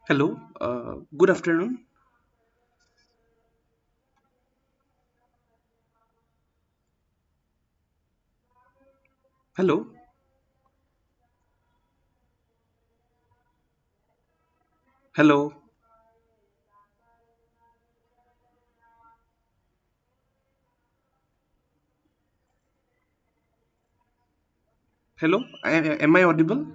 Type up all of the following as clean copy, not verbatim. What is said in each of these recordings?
Hello, good afternoon. Hello, hello, hello. Am I audible?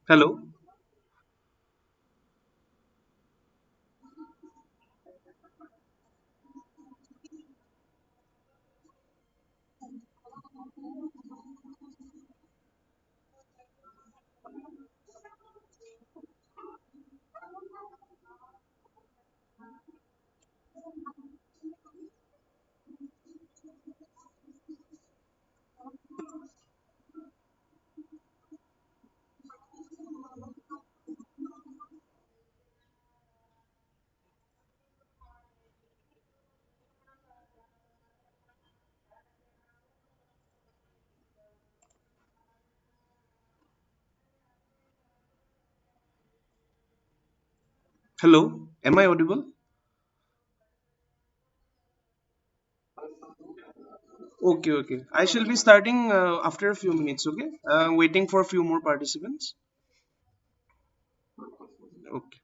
Hello, hello. Am I audible? Okay, okay. I shall be starting after a few minutes. Okay, waiting for a few more participants. Okay.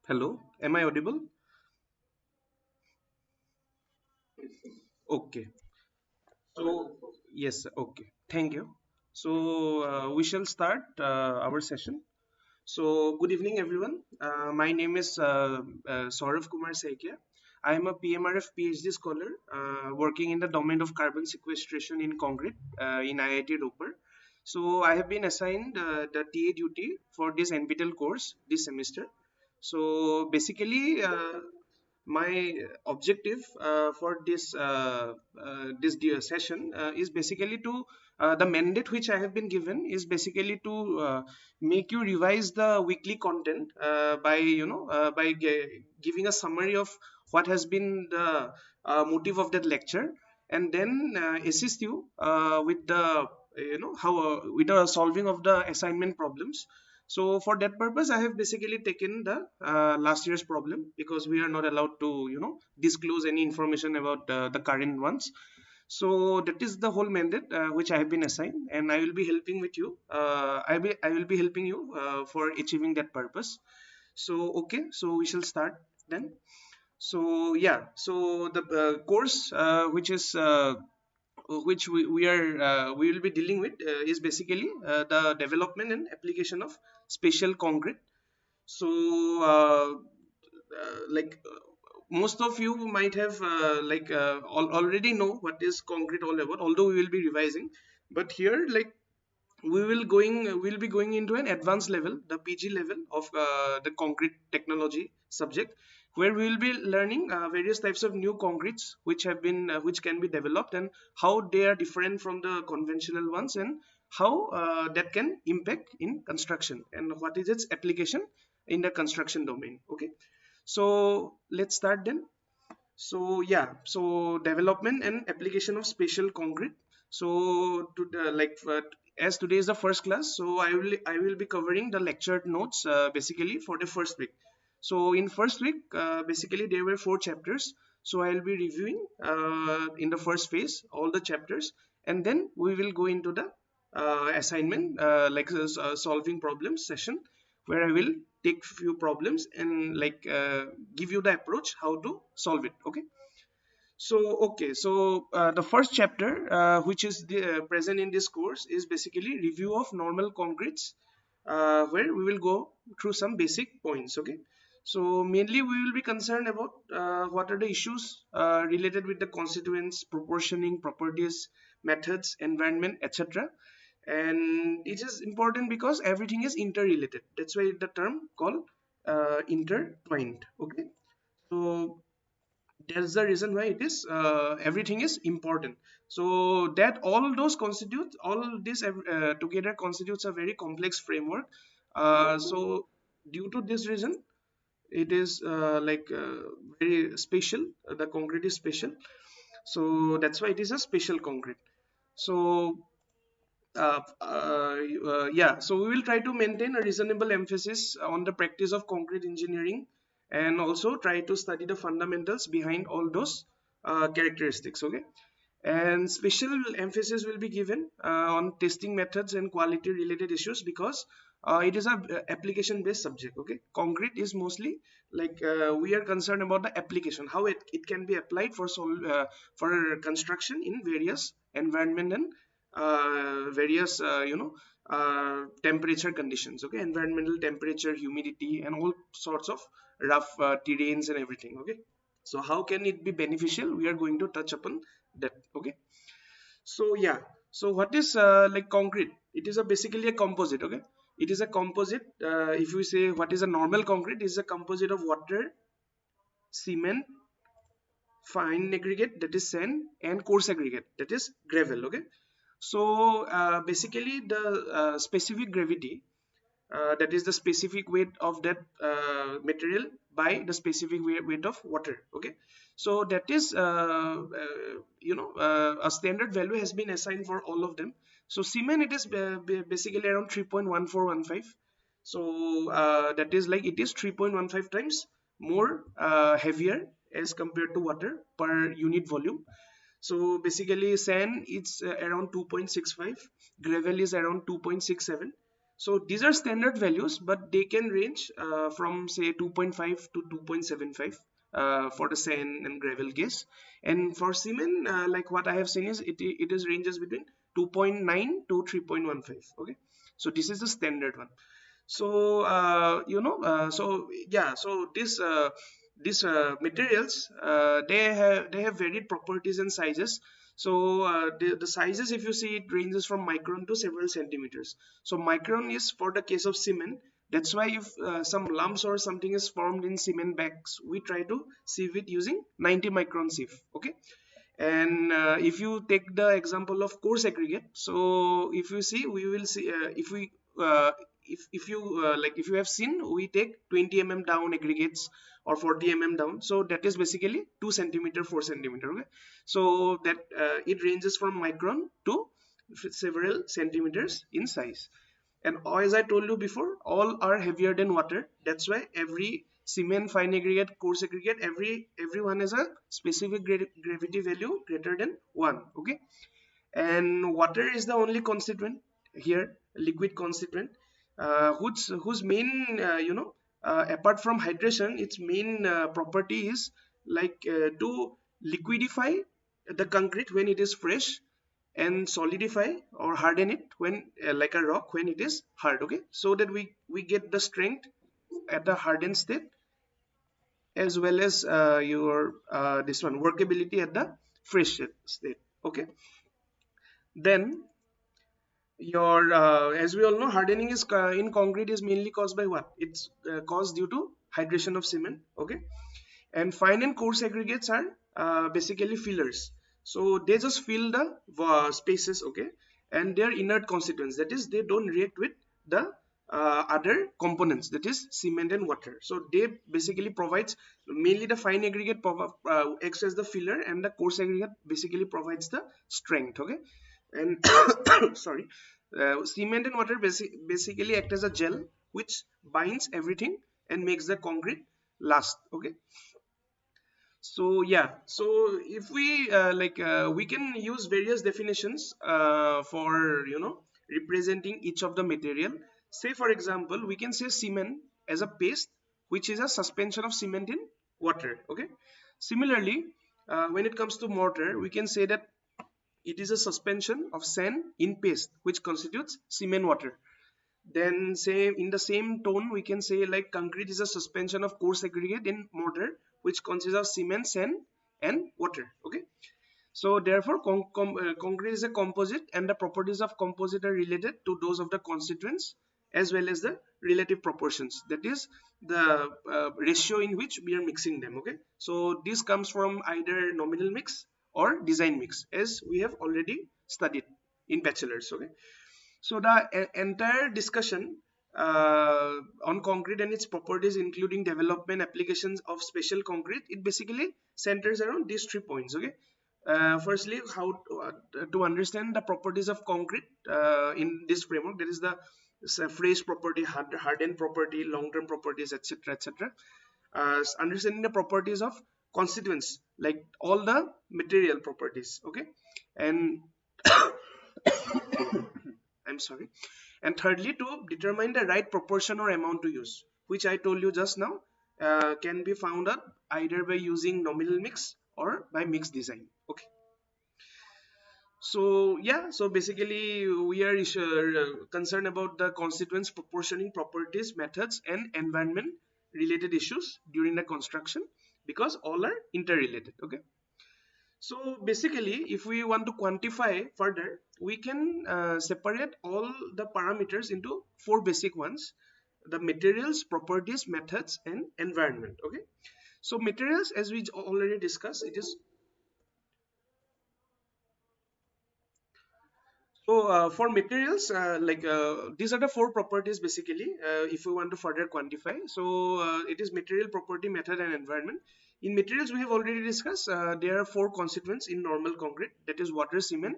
Hello, am I audible? Okay. So, yes, okay. Thank you. So, we shall start our session. So, good evening, everyone. My name is Saurav Kumar Saikia. I am a PMRF PhD scholar working in the domain of carbon sequestration in concrete in IIT Ropar. So, I have been assigned the TA duty for this NPTEL course this semester. So, basically, my objective for this session is basically to the mandate which I have been given is basically to make you revise the weekly content by giving a summary of what has been the motive of that lecture, and then assist you with the how with the solving of the assignment problems. So for that purpose, I have basically taken the last year's problem, because we are not allowed to disclose any information about the current ones. So that is the whole mandate which I have been assigned, and I will be helping with you. I will be helping you for achieving that purpose. So okay, so we shall start then. So yeah, so the course we will be dealing with is basically the development and application of special concrete. So most of you might have already know what is concrete all about, although we will be revising. But here, like, we'll be going into an advanced level, the PG level of the concrete technology subject, where we will be learning various types of new concretes which can be developed, and how they are different from the conventional ones, and how that can impact in construction, and what is its application in the construction domain. Okay, so let's start then. So yeah, so development and application of special concrete. So to the, as today is the first class, so I will be covering the lectured notes basically for the first week. So in first week, basically there were 4 chapters. So I will be reviewing in the first phase all the chapters, and then we will go into the assignment, solving problems session, where I will take few problems and give you the approach how to solve it. Okay. So okay, so the first chapter, which is present in this course, is basically review of normal concretes, where we will go through some basic points. Okay, so mainly we will be concerned about what are the issues related with the constituents, proportioning, properties, methods, environment, etc. And it is important because everything is interrelated. That's why the term called intertwined. Okay, so that's the reason why it is everything is important. So that all those constitutes all this together constitutes a very complex framework. So due to this reason, it is very special. The concrete is special, so that's why it is a special concrete. So yeah, so we will try to maintain a reasonable emphasis on the practice of concrete engineering, and also try to study the fundamentals behind all those characteristics. Okay, and special emphasis will be given on testing methods and quality related issues, because it is a application based subject. Okay, concrete is mostly we are concerned about the application, how it can be applied for construction in various environment and various temperature conditions. Okay, environmental temperature, humidity, and all sorts of rough terrains and everything. Okay, so how can it be beneficial, we are going to touch upon that. Okay, so yeah, so what is concrete? It is basically a composite. Okay, it is a composite. If we say what is a normal concrete, it is a composite of water, cement, fine aggregate, that is sand, and coarse aggregate, that is gravel. Okay, so basically the specific gravity, that is the specific weight of that material by the specific weight of water. Okay, so that is a standard value has been assigned for all of them. So cement, it is basically around 3.1415. So that is like it is 3.15 times more heavier as compared to water per unit volume. So basically sand, it's around 2.65, gravel is around 2.67. So these are standard values, but they can range from say 2.5 to 2.75 for the sand and gravel case. And for cement, like what I have seen is it is ranges between 2.9 to 3.15. Okay, so this is the standard one. So so yeah, so these materials, they have varied properties and sizes. So the sizes, if you see, it ranges from micron to several centimeters. So micron is for the case of cement. That's why if some lumps or something is formed in cement bags, we try to sieve it using 90 micron sieve. Okay, and if you take the example of coarse aggregate, so if you see, we will see if we if you like, if you have seen, we take 20 down aggregates or 40 down, so that is basically 2 centimeter, 4 centimeter. Okay, so that it ranges from micron to several centimeters in size. And as I told you before, all are heavier than water. That's why every cement, fine aggregate, coarse aggregate, everyone has a specific gravity value greater than 1. Okay, and water is the only constituent here, liquid constituent, whose main apart from hydration, its main property is like to liquidify the concrete when it is fresh, and solidify or harden it when like a rock when it is hard. Okay, so that we get the strength at the hardened state, as well as your this one workability at the fresh state. Okay, then your as we all know, hardening is in concrete is mainly caused by what? It's caused due to hydration of cement. Okay, and fine and coarse aggregates are basically fillers. So they just fill the spaces. Okay, and they are inert constituents, that is they don't react with the other components, that is cement and water. So they basically provides, mainly the fine aggregate acts as the filler, and the coarse aggregate basically provides the strength. Okay, and sorry, cement and water basically act as a gel which binds everything and makes the concrete last. Okay, so yeah, so if we we can use various definitions for representing each of the material. Say for example, we can say cement as a paste, which is a suspension of cement in water. Okay, similarly, when it comes to mortar, we can say that it is a suspension of sand in paste, which constitutes cement water. Then say in the same tone, we can say like concrete is a suspension of coarse aggregate in mortar, which consists of cement, sand, and water. Okay, so therefore concrete is a composite, and the properties of composite are related to those of the constituents, as well as the relative proportions, that is the ratio in which we are mixing them. Okay, so this comes from either nominal mix or design mix, as we have already studied in bachelor's. Okay, so the entire discussion on concrete and its properties, including development, applications of special concrete, it basically centers around these 3 points. Okay, firstly, how to understand the properties of concrete in this framework, that is the phrase property, hardened property, long-term properties, etc., etc. Understanding the properties of constituents, like all the material properties. Okay, and I'm sorry. And thirdly, to determine the right proportion or amount to use, which I told you just now, can be found out either by using nominal mix or by mix design. Okay. So yeah, so basically we are concerned about the constituents, proportioning, properties, methods, and environment related issues during the construction, because all are interrelated. Okay. So basically, if we want to quantify further, we can separate all the parameters into four basic ones: the materials, properties, methods, and environment. Okay. So materials, as we already discussed, it is so for materials, these are the four properties basically. If we want to further quantify, so it is material, property, method, and environment. In materials, we have already discussed. There are four constituents in normal concrete. That is water, cement,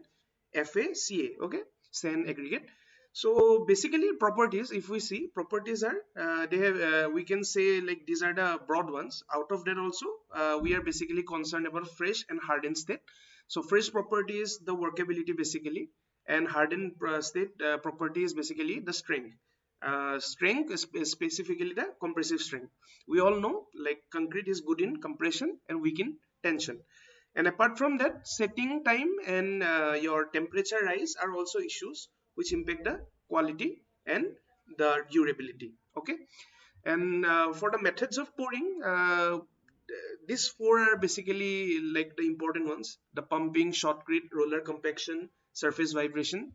Fa, Ca. Okay, sand, aggregate. So basically, properties. If we see, properties are they have. We can say like these are the broad ones. Out of that also, we are basically concerned about fresh and hardened state. So fresh property is the workability basically, and hardened state property is basically the strength. Strength is specifically the compressive strength. We all know like concrete is good in compression and weak in tension. And apart from that, setting time and your temperature rise are also issues which impact the quality and the durability. Okay. And for the methods of pouring, these four are basically like the important ones: the pumping, shotcrete, roller compaction, surface vibration,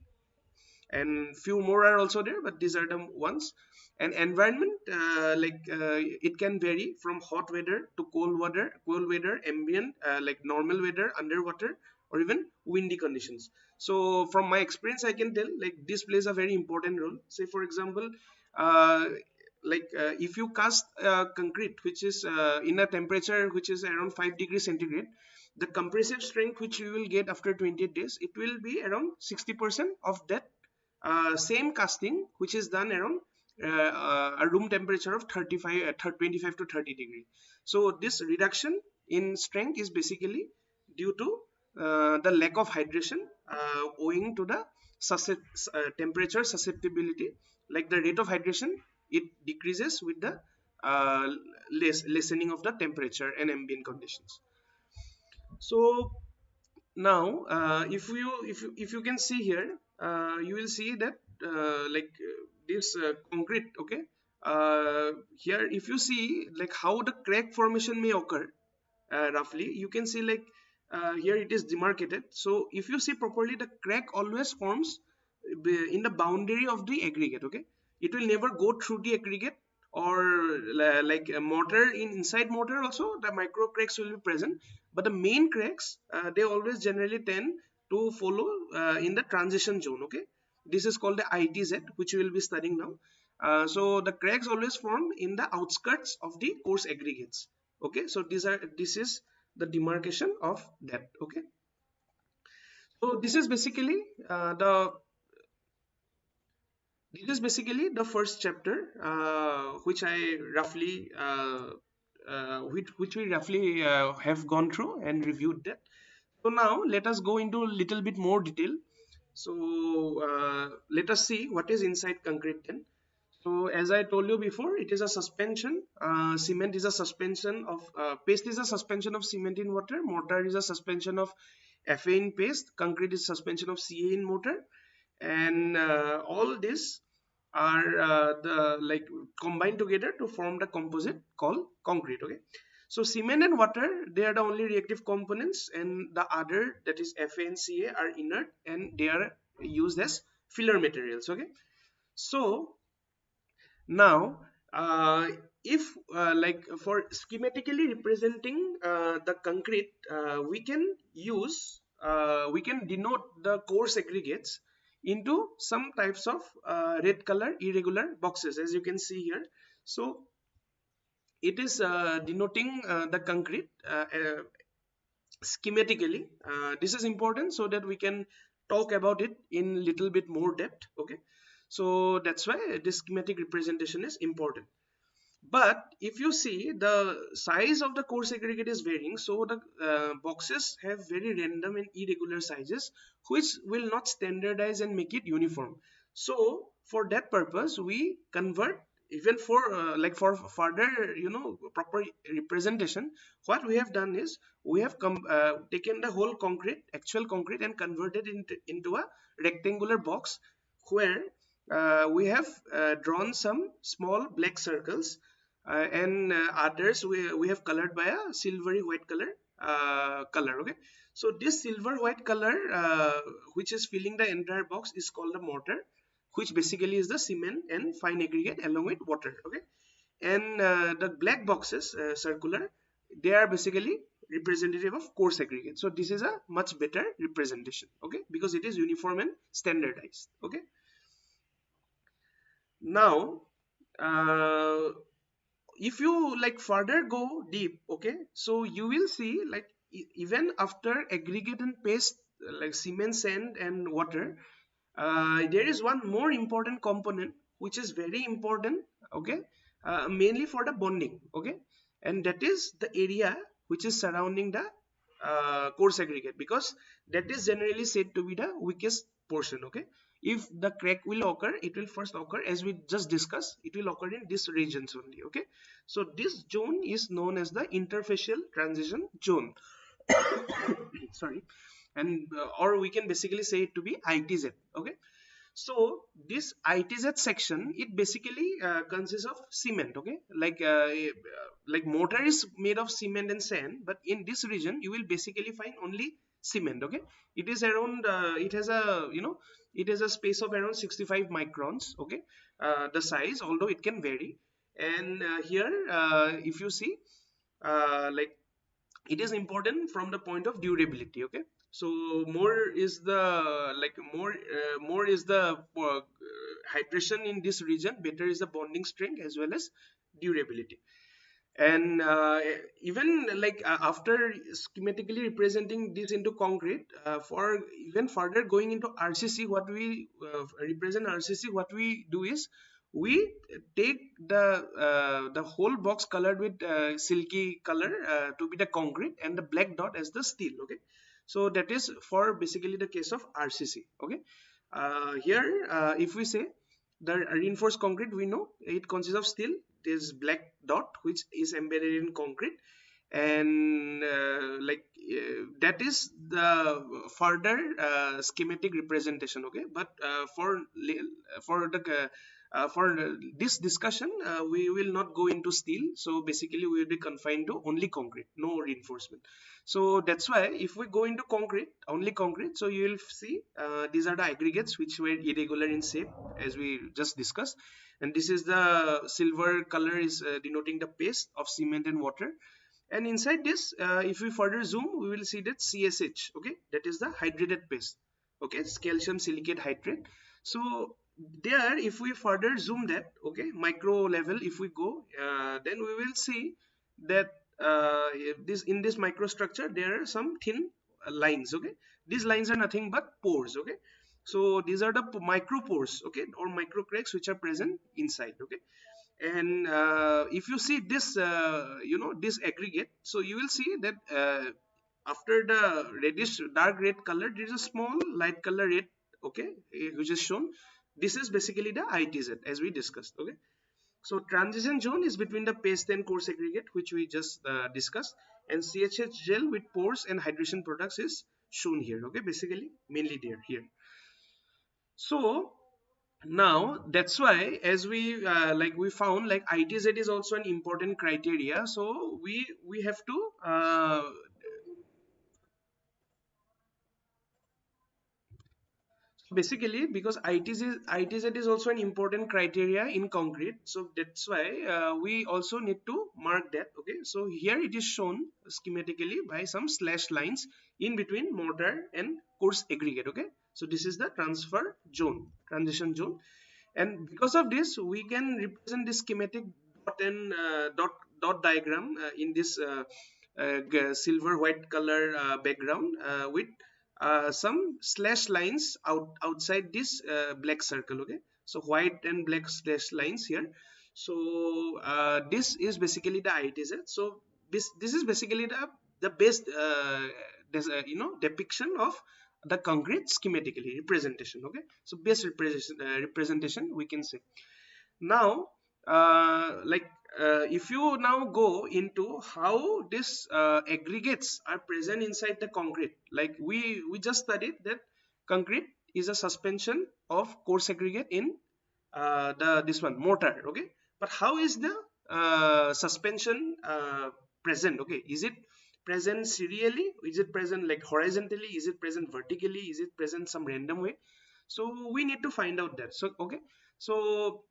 and few more are also there, but these are the ones. And environment, it can vary from hot weather to cold weather, ambient, like normal weather, underwater, or even windy conditions. So from my experience, I can tell like this plays a very important role. Say for example, uh, if you cast concrete which is in a temperature which is around 5 degrees centigrade, the compressive strength which you will get after 28 days, it will be around 60% of that same casting which is done around a room temperature of 25 to 30 degree. So this reduction in strength is basically due to the lack of hydration owing to the temperature susceptibility. Like the rate of hydration, it decreases with the uh, lessening of the temperature and ambient conditions. So now if you can see here, you will see that this concrete. Okay, here if you see like how the crack formation may occur, roughly you can see like here it is demarcated. So if you see properly, the crack always forms in the boundary of the aggregate. Okay, it will never go through the aggregate, or like a mortar, in inside mortar also the micro cracks will be present, but the main cracks, they always generally tend to follow in the transition zone. Okay, this is called the ITZ, which we will be studying now. So the cracks always form in the outskirts of the coarse aggregates. Okay, so this is the demarcation of that. Okay, so this is basically the first chapter, which I roughly which we roughly have gone through and reviewed that. So now let us go into a little bit more detail. So let us see what is inside concrete then. So as I told you before, it is a suspension. Cement is a suspension of paste is a suspension of cement in water. Mortar is a suspension of Fa in paste. Concrete is suspension of Ca in mortar, and all this are the like combined together to form the composite called concrete. Okay, so cement and water, they are the only reactive components, and the other, that is Fa and Ca, are inert and they are used as filler materials. Okay, so now if like for schematically representing the concrete, we can denote the coarse aggregates into some types of red color irregular boxes, as you can see here. So it is denoting the concrete schematically. This is important so that we can talk about it in little bit more depth. Okay, so that's why this schematic representation is important. But if you see, the size of the coarse aggregate is varying, so the boxes have very random and irregular sizes which will not standardize and make it uniform. So for that purpose, we convert, even for for further proper representation, what we have done is we have taken the whole concrete, actual concrete, and converted into a rectangular box where we have drawn some small black circles, and others we have colored by a silvery white color. Okay, So this silver white color which is filling the entire box is called the mortar, which basically is the cement and fine aggregate along with water. Okay, and the black boxes circular, they are basically representative of coarse aggregate. So this is a much better representation, okay, because it is uniform and standardized. Okay, now uh, if you like further go deep, okay, so you will see like even after aggregate and paste like cement, sand and water, there is one more important component which is very important, okay, mainly for the bonding, okay, and that is the area which is surrounding the coarse aggregate, because that is generally said to be the weakest portion. Okay, if the crack will occur, it will first occur, as we just discussed, it will occur in this regions only. Okay, so this zone is known as the interfacial transition zone. Sorry, and or we can basically say it to be ITZ. Okay, so this ITZ section, it basically consists of cement. Okay, like mortar is made of cement and sand, but in this region you will basically find only cement. Okay, it is around it has a, you know, it has a space of around 65 microns. Okay, the size, although it can vary. And here if you see like it is important from the point of durability. Okay, so more is the like more is the hydration in this region, better is the bonding strength as well as durability. And even like after schematically representing this into concrete, for even further going into RCC, what we represent RCC, what we do is we take the whole box colored with silky color to be the concrete, and the black dot as the steel. Okay, so that is for basically the case of RCC. Okay, here if we say the reinforced concrete, we know it consists of steel, this black dot which is embedded in concrete, and that is the further schematic representation. Okay, but for the for this discussion we will not go into steel, so basically we will be confined to only concrete, no reinforcement. So that's why if we go into concrete, only concrete, so you will see these are the aggregates which were irregular in shape, as we just discussed, and this is the silver color is denoting the paste of cement and water. And inside this if we further zoom, we will see that CSH, okay, that is the hydrated paste. Okay, it's calcium silicate hydrate. So there if we further zoom that, okay, micro level if we go, then we will see that this in this microstructure there are some thin lines. Okay, these lines are nothing but pores. Okay, so these are the micro pores, okay, or micro cracks which are present inside. Okay, and if you see this you know, this aggregate, so you will see that after the reddish dark red color, there is a small light color red, okay, which is shown. This is basically the ITZ as we discussed. Okay, so transition zone is between the paste and coarse aggregate, which we just discussed, and CHH gel with pores and hydration products is shown here. Okay, basically mainly there here. So now that's why, as we like we found like ITZ is also an important criteria, so we have to basically, because ITZ is also an important criteria in concrete, so that's why we also need to mark that. Okay, so here it is shown schematically by some slash lines in between mortar and coarse aggregate. Okay, so this is the transfer zone, transition zone, and because of this we can represent this schematic dot and dot diagram in this silver white color background with some slash lines outside this black circle. Okay, so white and black slash lines here. So this is basically the ITZ. So this is basically the best you know, depiction of the concrete schematically representation. Okay, so best representation we can say. Now if you now go into how these aggregates are present inside the concrete, like we just studied that concrete is a suspension of coarse aggregate in the this one mortar. Okay, but how is the suspension present? Okay, is it present serially, is it present like horizontally, is it present vertically, is it present some random way. So we need to find out that. So okay, so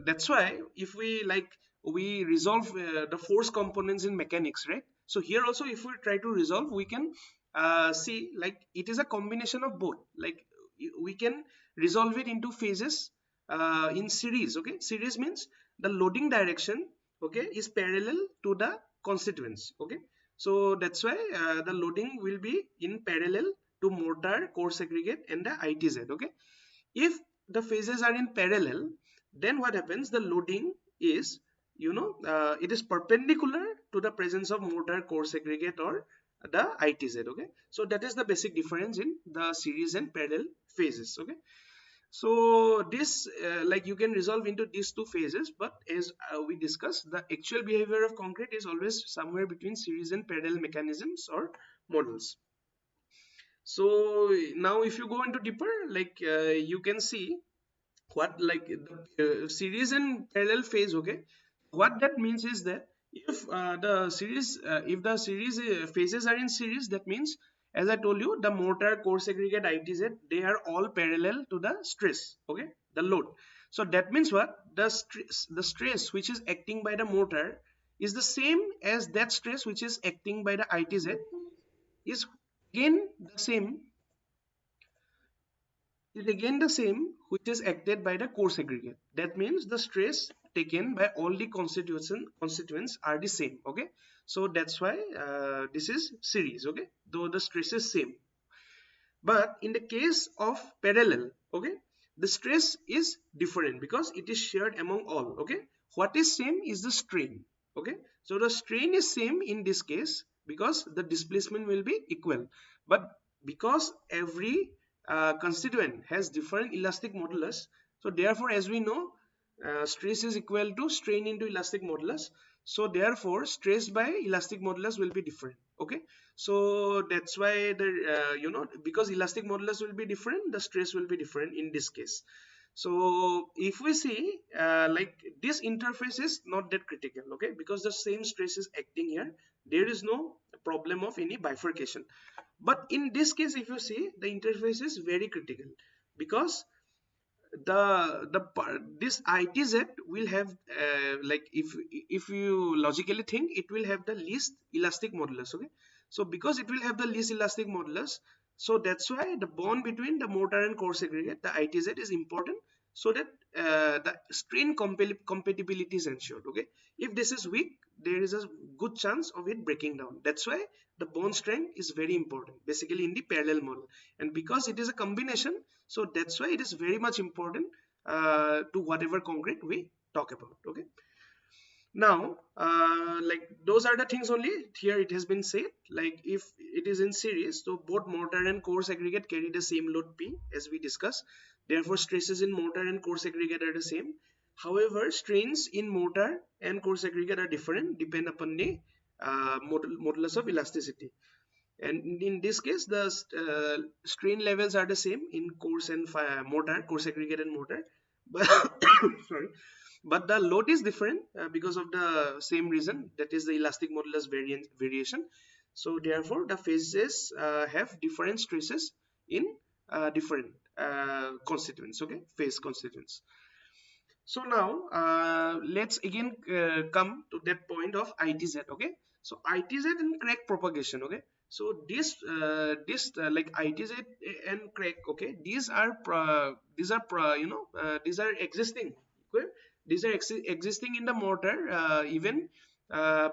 that's why if we like we resolve the force components in mechanics, right? So here also if we try to resolve, we can see like it is a combination of both. Like we can resolve it into phases in series. Okay, series means the loading direction, okay, is parallel to the constituents. Okay, so that's why the loading will be in parallel to mortar, coarse aggregate and the ITZ. Okay, if the phases are in parallel, then what happens, the loading is it is perpendicular to the presence of mortar, coarse aggregate or the ITZ. Okay, so that is the basic difference in the series and parallel phases. Okay, so this like you can resolve into these two phases, but as we discussed, the actual behavior of concrete is always somewhere between series and parallel mechanisms or models. So now if you go into deeper, like you can see what like the series and parallel phase. Okay, what that means is that if the series phases are in series, that means, as I told you, the mortar, core segregate, ITZ, they are all parallel to the stress. Okay, the load. So that means what, the stress which is acting by the mortar is the same as that stress which is acting by the ITZ, is again the same, is again the same which is acted by the coarse aggregate. That means the stress taken by all the constituents are the same. Okay, so that's why this is series. Okay, though the stress is same, but in the case of parallel, okay, the stress is different because it is shared among all. Okay, what is same is the strain. Okay, so the strain is same in this case because the displacement will be equal, but because every constituent has different elastic modulus, so therefore, as we know, stress is equal to strain into elastic modulus, so therefore stress by elastic modulus will be different. Okay, so that's why the because elastic modulus will be different, the stress will be different in this case. So if we see like this interface is not that critical. Okay, because the same stress is acting here, there is no problem of any bifurcation. But in this case, if you see, the interface is very critical because this ITZ will have like if you logically think, it will have the least elastic modulus. Okay, so because it will have the least elastic modulus, so that's why the bond between the mortar and core aggregate, the ITZ, is important, so that the strain compatibility is ensured. Okay, if this is weak, there is a good chance of it breaking down. That's why the bond strength is very important basically in the parallel model, and because it is a combination, so that's why it is very much important to whatever concrete we talk about. Okay, now like those are the things only. Here it has been said, like if it is in series, so both mortar and coarse aggregate carry the same load P, as we discussed, therefore stresses in mortar and coarse aggregate are the same. However, strains in mortar and coarse aggregate are different, depend upon the modulus of elasticity, and in this case the strain levels are the same in coarse and mortar, coarse aggregate and mortar, but sorry, but the load is different because of the same reason, that is the elastic modulus variation. So therefore the phases have different stresses in different constituents. Okay, phase constituents. So now let's again come to that point of ITZ. Okay, so ITZ and crack propagation. Okay, so like ITZ and crack, okay, these are these are existing. Okay, these are existing in the mortar even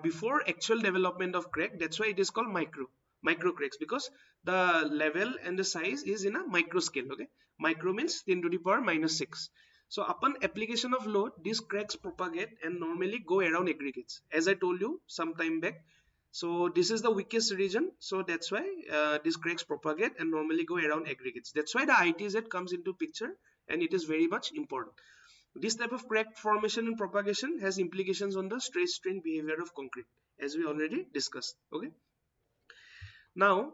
before actual development of crack. That's why it is called micro cracks, because the level and the size is in a micro scale. Okay, micro means 10 to the power minus 6. So upon application of load, these cracks propagate and normally go around aggregates, as I told you some time back. So this is the weakest region, so that's why these cracks propagate and normally go around aggregates. That's why the ITZ comes into picture, and it is very much important. This type of crack formation and propagation has implications on the stress strain behavior of concrete, as we already discussed. Okay, now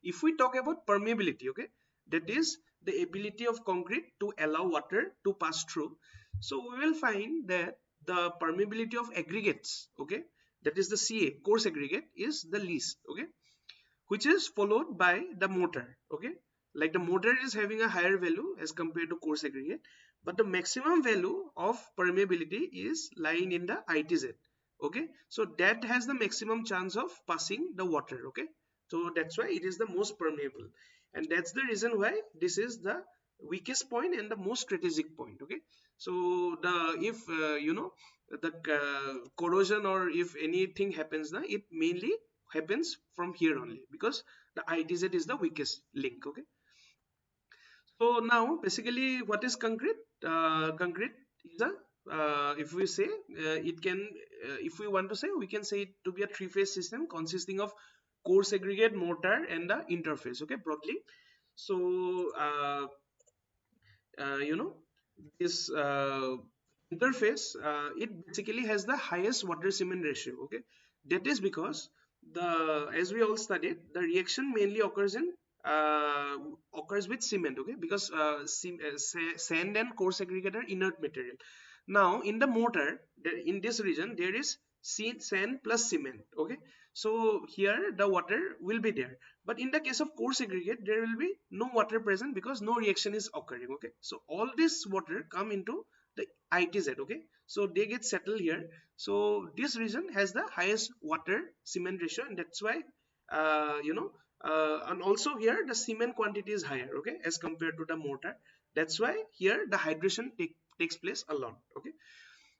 if we talk about permeability, okay, that is the ability of concrete to allow water to pass through. So we will find that the permeability of aggregates, okay, that is the Ca, coarse aggregate, is the least, okay, which is followed by the mortar, okay. Like the mortar is having a higher value as compared to coarse aggregate, but the maximum value of permeability is lying in the ITZ, okay. So that has the maximum chance of passing the water, okay. So that's why it is the most permeable, and that's the reason why this is the weakest point and the most strategic point, okay. So the if the corrosion, or if anything happens now, it mainly happens from here only, because the ITZ is the weakest link, okay. So now basically what is concrete? Concrete is a if we say it can if we want to say, we can say it to be a three-phase system consisting of coarse aggregate, mortar, and the interface, okay, broadly. So you know this interface, it basically has the highest water cement ratio, okay. That is because the as we all studied, the reaction mainly uh, occurs with cement, okay, because sand and coarse aggregate are inert material. Now in the mortar, in this region there is sand plus cement, okay. So here the water will be there, but in the case of coarse aggregate there will be no water present because no reaction is occurring, okay. So all this water come into the ITZ, okay, so they get settled here. So this region has the highest water cement ratio, and that's why and also here the cement quantity is higher, okay, as compared to the mortar. That's why here the hydration takes place a lot, okay.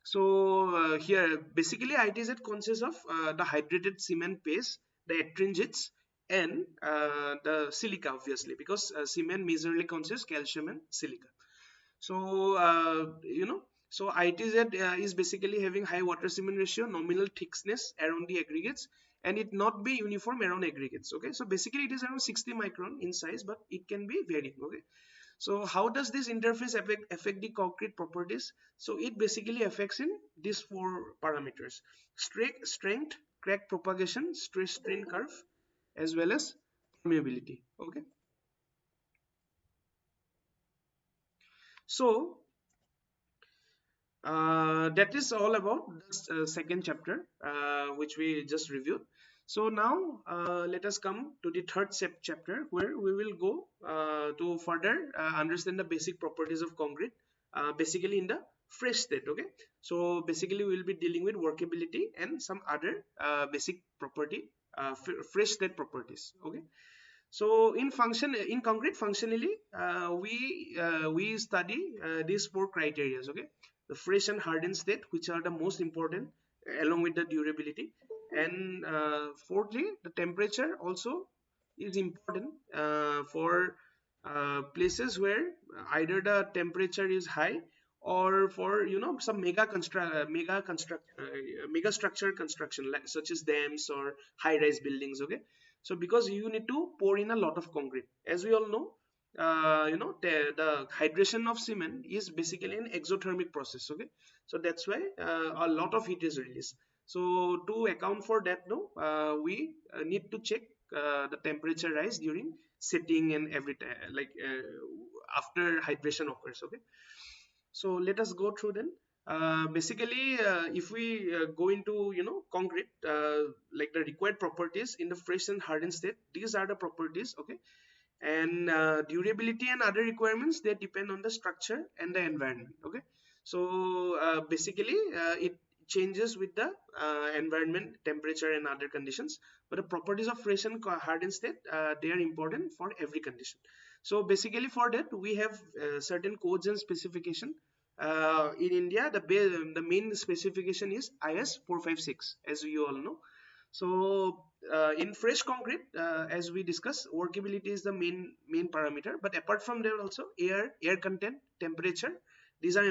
So here basically ITZ consists of the hydrated cement paste, the attringits, and the silica, obviously, because cement majorly consists calcium and silica. So so ITZ is basically having high water cement ratio, nominal thickness around the aggregates, and it not be uniform around aggregates, okay. So basically it is around 60 micron in size, but it can be varying, okay. So how does this interface affect the concrete properties? So it basically affects in these four parameters: strength, crack propagation, stress strain curve, as well as permeability, okay. So that is all about the second chapter, which we just reviewed. So now let us come to the third chapter, where we will go to further understand the basic properties of concrete, basically in the fresh state, okay. So basically we will be dealing with workability and some other basic property, fresh state properties, okay. So in concrete functionally, we study these four criteria, okay. The fresh and hardened state, which are the most important, along with the durability. And fourthly, the temperature also is important for places where either the temperature is high, or for some mega structure construction, like such as dams or high rise buildings, okay. So because you need to pour in a lot of concrete, as we all know, the hydration of cement is basically an exothermic process, okay. So that's why a lot of heat is released. So to account for that, no, we need to check the temperature rise during setting and every time, like after hydration occurs, okay. So let us go through then. Basically, if we go into concrete, like the required properties in the fresh and hardened state, these are the properties, okay. And durability and other requirements, they depend on the structure and the environment, okay. So basically it changes with the environment, temperature, and other conditions, but the properties of fresh and hardened state, they are important for every condition. So basically for that we have certain codes and specification. In India, the main specification is IS 456, as you all know. So in fresh concrete, as we discussed, workability is the main parameter, but apart from that also air content, temperature, these are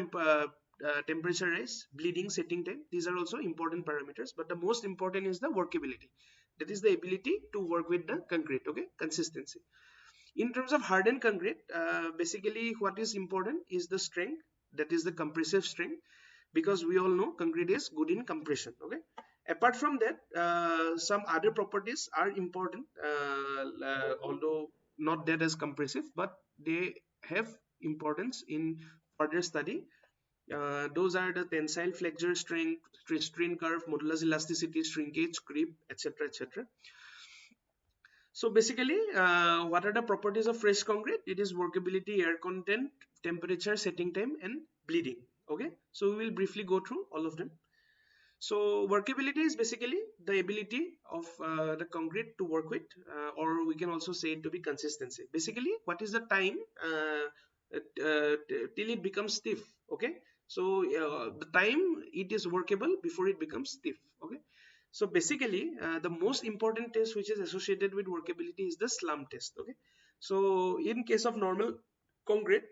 temperature rise, bleeding, setting time, these are also important parameters, but the most important is the workability, that is the ability to work with the concrete, okay, consistency. In terms of hardened concrete, basically what is important is the strength, that is the compressive strength, because we all know concrete is good in compression, okay. Apart from that, some other properties are important, although not that as compressive, but they have importance in further study. Those are the tensile, flexure strength, strain curve, modulus elasticity, shrinkage, creep, etc., etc. So basically, what are the properties of fresh concrete? It is workability, air content, temperature, setting time, and bleeding. Okay, so we will briefly go through all of them. So workability is basically the ability of the concrete to work with, or we can also say it to be consistency. Basically, what is the time till it becomes stiff? Okay, so the time it is workable before it becomes stiff. Okay, so basically, the most important test which is associated with workability is the slump test. Okay, so in case of normal concrete,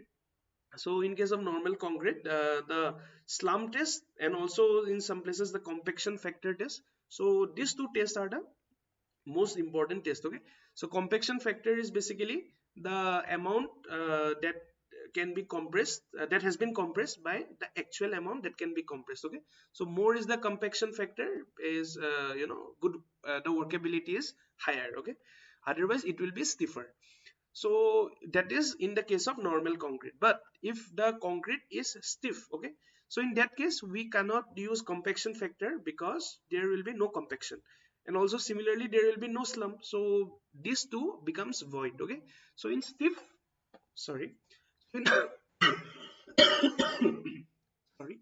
the slump test, and also in some places the compaction factor test. So these two tests are the most important test. Okay, so compaction factor is basically the amount that can be compressed, that has been compressed by the actual amount that can be compressed. Okay, so more is the compaction factor is good, the workability is higher. Okay, otherwise it will be stiffer. So that is in the case of normal concrete. But if the concrete is stiff, okay, so in that case we cannot use compaction factor because there will be no compaction, and also similarly there will be no slump, so these two becomes void. Okay, so in stiff, sorry, in sorry,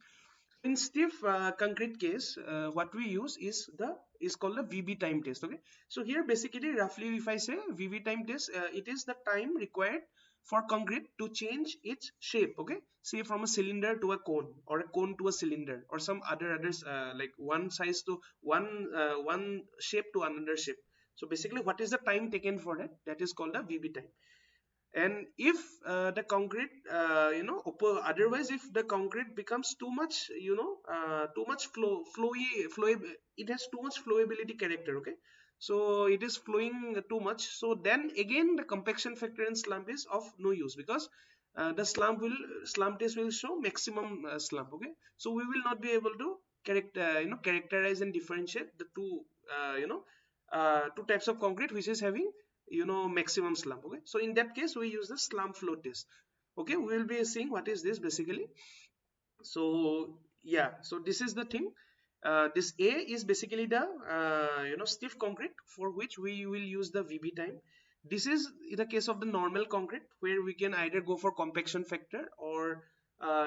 in stiff concrete case, what we use is called the VB time test. Okay, so here basically roughly if I say VB time test, it is the time required for concrete to change its shape. Okay, say from a cylinder to a cone, or a cone to a cylinder, or some others, like one size to one shape to another shape. So basically what is the time taken for that? That is called the VB time. And if the concrete otherwise if the concrete becomes too much, too much flowy, it has too much flowability character. Okay, so it is flowing too much, so then again the compaction factor and slump is of no use, because the slump test will show maximum slump. Okay, so we will not be able to characterize and differentiate the two types of concrete which is having maximum slump. Okay, so in that case we use the slump flow test. Okay, we will be seeing what is this basically. So yeah, so this is the thing. This A is basically the stiff concrete for which we will use the VB time. This is in the case of the normal concrete, where we can either go for compaction factor or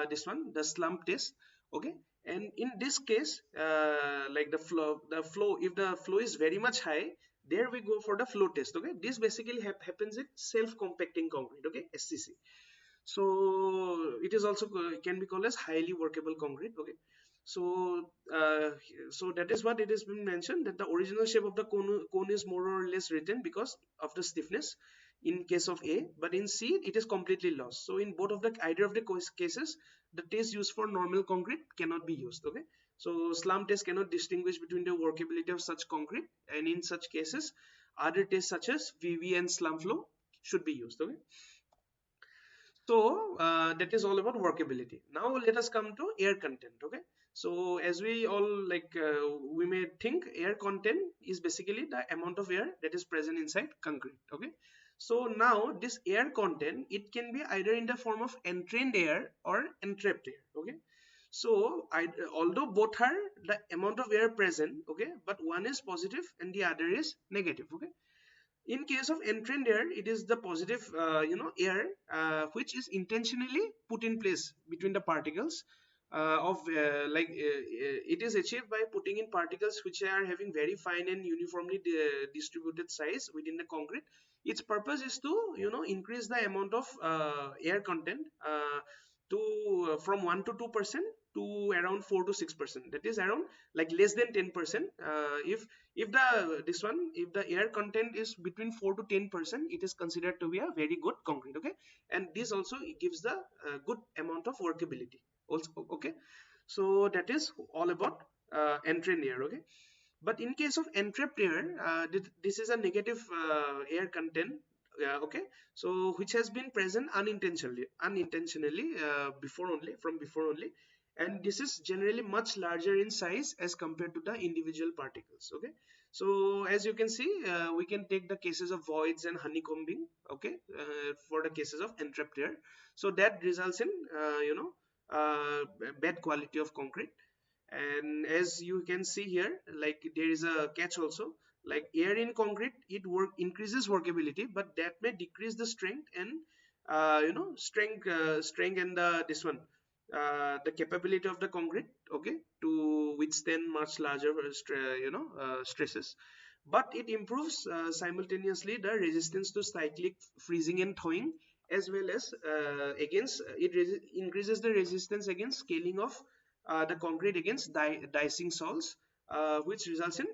this one, the slump test. Okay, and in this case, like the flow, if the flow is very much high, there we go for the flow test. Okay, this basically happens in self compacting concrete. Okay, SCC. So it is also can be called as highly workable concrete. Okay, so so that is what it has been mentioned, that the original shape of the cone is more or less retained because of the stiffness in case of A, but in C it is completely lost. So in both of the either of the cases, the test used for normal concrete cannot be used. Okay, so slump test cannot distinguish between the workability of such concrete, and in such cases other tests such as VV and slump flow should be used. Okay, so that is all about workability. Now let us come to air content. Okay, so as we all we may think air content is basically the amount of air that is present inside concrete. Okay, so now this air content, it can be either in the form of entrained air or entrapped air. Okay, so although both are the amount of air present, okay, but one is positive and the other is negative. Okay, in case of entrained air, it is the positive air which is intentionally put in place between the particles it is achieved by putting in particles which are having very fine and uniformly distributed size within the concrete. Its purpose is to increase the amount of air content to from 1 to 2% to around 4 to 6%, that is around like less than 10%. If the this one, if the air content is between 4 to 10%, it is considered to be a very good concrete. Okay, and this also gives the good amount of workability also. Okay, so that is all about entrained air. Okay, but in case of entrapped air, this is a negative air content. Okay, so which has been present unintentionally before only, and this is generally much larger in size as compared to the individual particles. Okay, so as you can see, we can take the cases of voids and honeycombing. Okay, for the cases of entrapped air, so that results in bad quality of concrete. And as you can see here, like there is a catch also, like air in concrete, it increases workability, but that may decrease the strength and strength and this one, the capability of the concrete, okay, to withstand much larger stresses. But it improves simultaneously the resistance to cyclic freezing and thawing, as well as against increases the resistance against scaling of the concrete against dicing salts, which results in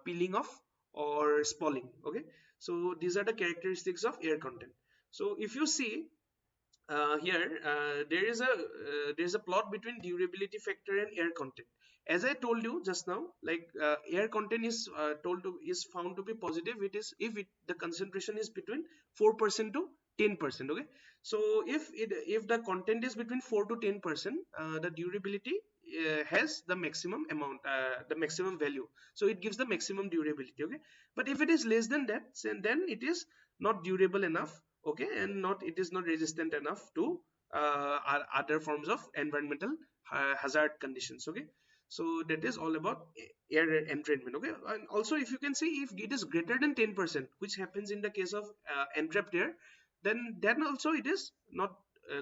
peeling off or spalling. Okay, so these are the characteristics of air content. So if you see here, there is a plot between durability factor and air content. As I told you just now, like air content is is found to be positive. It is if the concentration is between 4% to 10%. Okay, so if the content is between 4 to 10%, the durability has the maximum amount, the maximum value. So it gives the maximum durability. Okay, but if it is less than that, then it is not durable enough, okay, and not it is not resistant enough to other forms of environmental hazard conditions. Okay, so that is all about air entrainment. Okay, and also if you can see, if it is greater than 10%, which happens in the case of entrapped air, then also it is not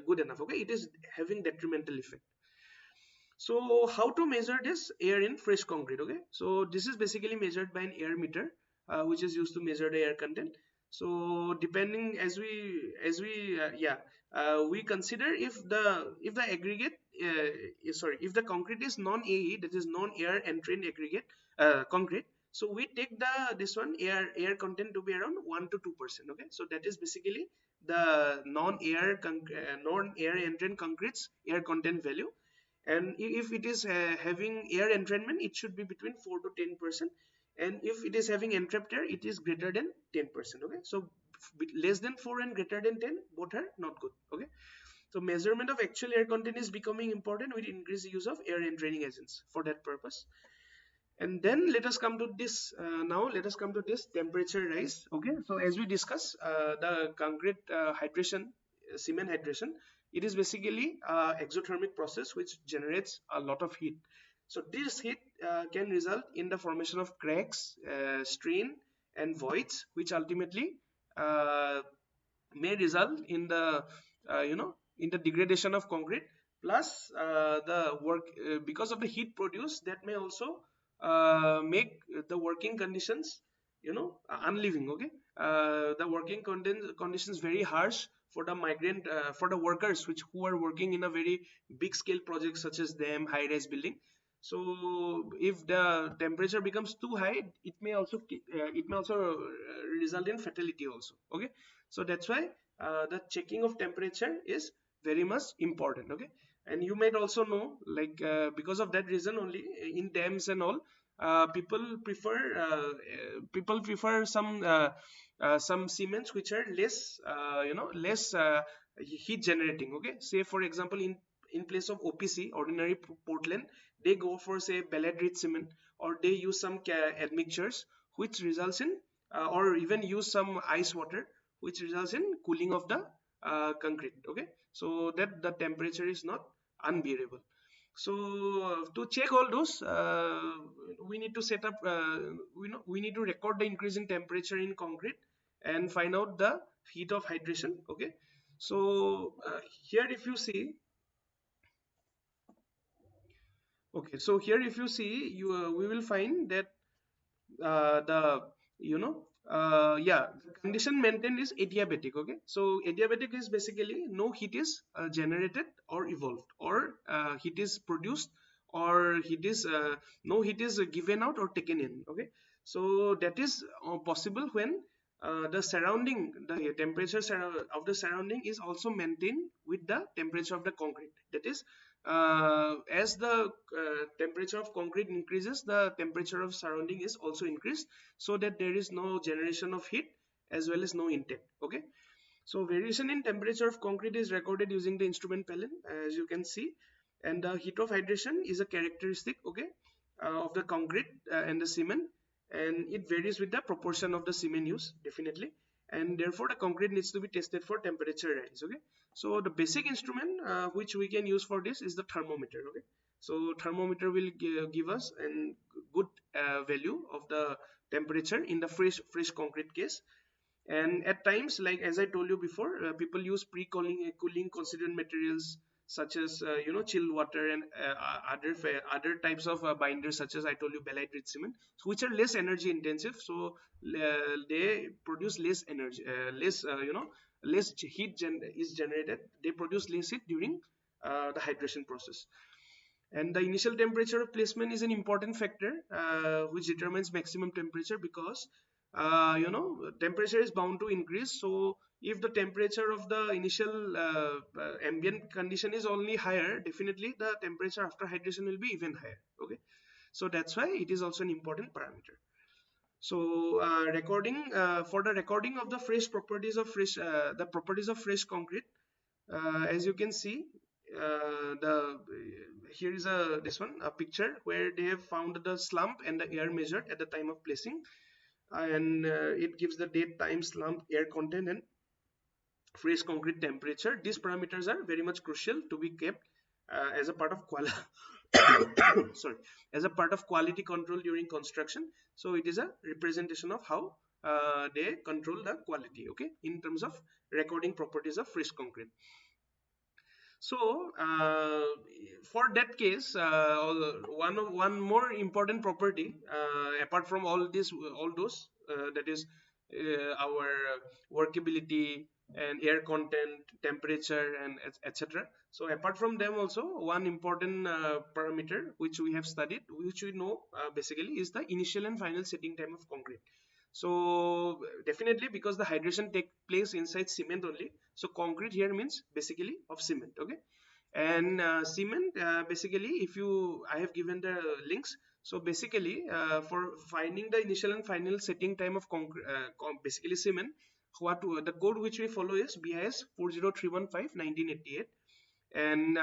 good enough. Okay, it is having detrimental effect. So how to measure this air in fresh concrete? Okay, so this is basically measured by an air meter, which is used to measure the air content. So depending, we consider if the aggregate if the concrete is non-AE, that is non-air entrained aggregate concrete, so we take this one air content to be around 1 to 2%. Okay, so that is basically the non-air entrained concrete's air content value. And if it is having air entrainment, it should be between 4 to 10%, and if it is having entrapped air, it is greater than 10%. Okay, so less than 4 and greater than 10, both are not good. Okay, so measurement of actual air content is becoming important with increased use of air entraining agents for that purpose. And then let us come to this now let us come to this temperature rise. Okay, so as we discuss the concrete hydration, cement hydration, it is basically exothermic process which generates a lot of heat. So this heat can result in the formation of cracks, strain and voids, which ultimately uh, may result in the in the degradation of concrete. Plus the work because of the heat produced, that may also make the working conditions unliving. Okay, the working conditions very harsh for the migrant for the workers who are working in a very big scale project such as dam, high rise building. So if the temperature becomes too high, it may also result in fatality also. Okay, so that's why the checking of temperature is very much important. Okay, and you might also know, like because of that reason only, in dams and all, people prefer some cements which are less heat generating. Okay, say for example, in place of OPC, ordinary Portland, they go for say Balladrid cement, or they use some admixtures which results in or even use some ice water, which results in cooling of the concrete. Okay, so that the temperature is not unbearable. So to check all those, we need to set up we need to record the increasing temperature in concrete and find out the heat of hydration. Okay, so here if you see okay, so here if you see, we will find that the you know the condition maintained is adiabatic. Okay, so adiabatic is basically no heat is generated or evolved, or heat is produced, or heat is no heat is given out or taken in. Okay, so that is possible when the temperature of the surrounding is also maintained with the temperature of the concrete. That is, as the temperature of concrete increases, the temperature of surrounding is also increased, so that there is no generation of heat as well as no intake. Okay, so variation in temperature of concrete is recorded using the instrument panel, as you can see. And the heat of hydration is a characteristic, okay, of the concrete and the cement, and it varies with the proportion of the cement used, definitely. and therefore the concrete needs to be tested for temperature rise. Okay, so the basic instrument which we can use for this is the thermometer. Okay, so thermometer will give us a good value of the temperature in the fresh concrete case. And at times, like as I told you before, people use cooling constituent materials such as chilled water and other types of binders, such as I told you belite rich cement, which are less energy intensive, so they produce less energy, less heat is generated. They produce less heat during the hydration process. And the initial temperature of placement is an important factor which determines maximum temperature, because temperature is bound to increase. So if the temperature of the initial ambient condition is only higher, definitely the temperature after hydration will be even higher. Okay, so that's why it is also an important parameter. So recording for the recording of the fresh properties of fresh concrete, as you can see, the here is this one a picture where they have found the slump and the air measured at the time of placing, and it gives the date, time, slump, air content, and fresh concrete temperature. These parameters are very much crucial to be kept as a part of sorry, as a part of quality control during construction. So it is a representation of how they control the quality, okay, in terms of recording properties of fresh concrete. So for that case, one more important property apart from all those, that is our workability and air content, temperature, and etc. So apart from them also, one important parameter which we have studied, which we know basically, is the initial and final setting time of concrete. So definitely, because the hydration take place inside cement only, so concrete here means basically of cement. Okay, and cement basically, if you I have given the links. So basically for finding the initial and final setting time of concrete, basically cement, the code which we follow is BIS 40315/1988, and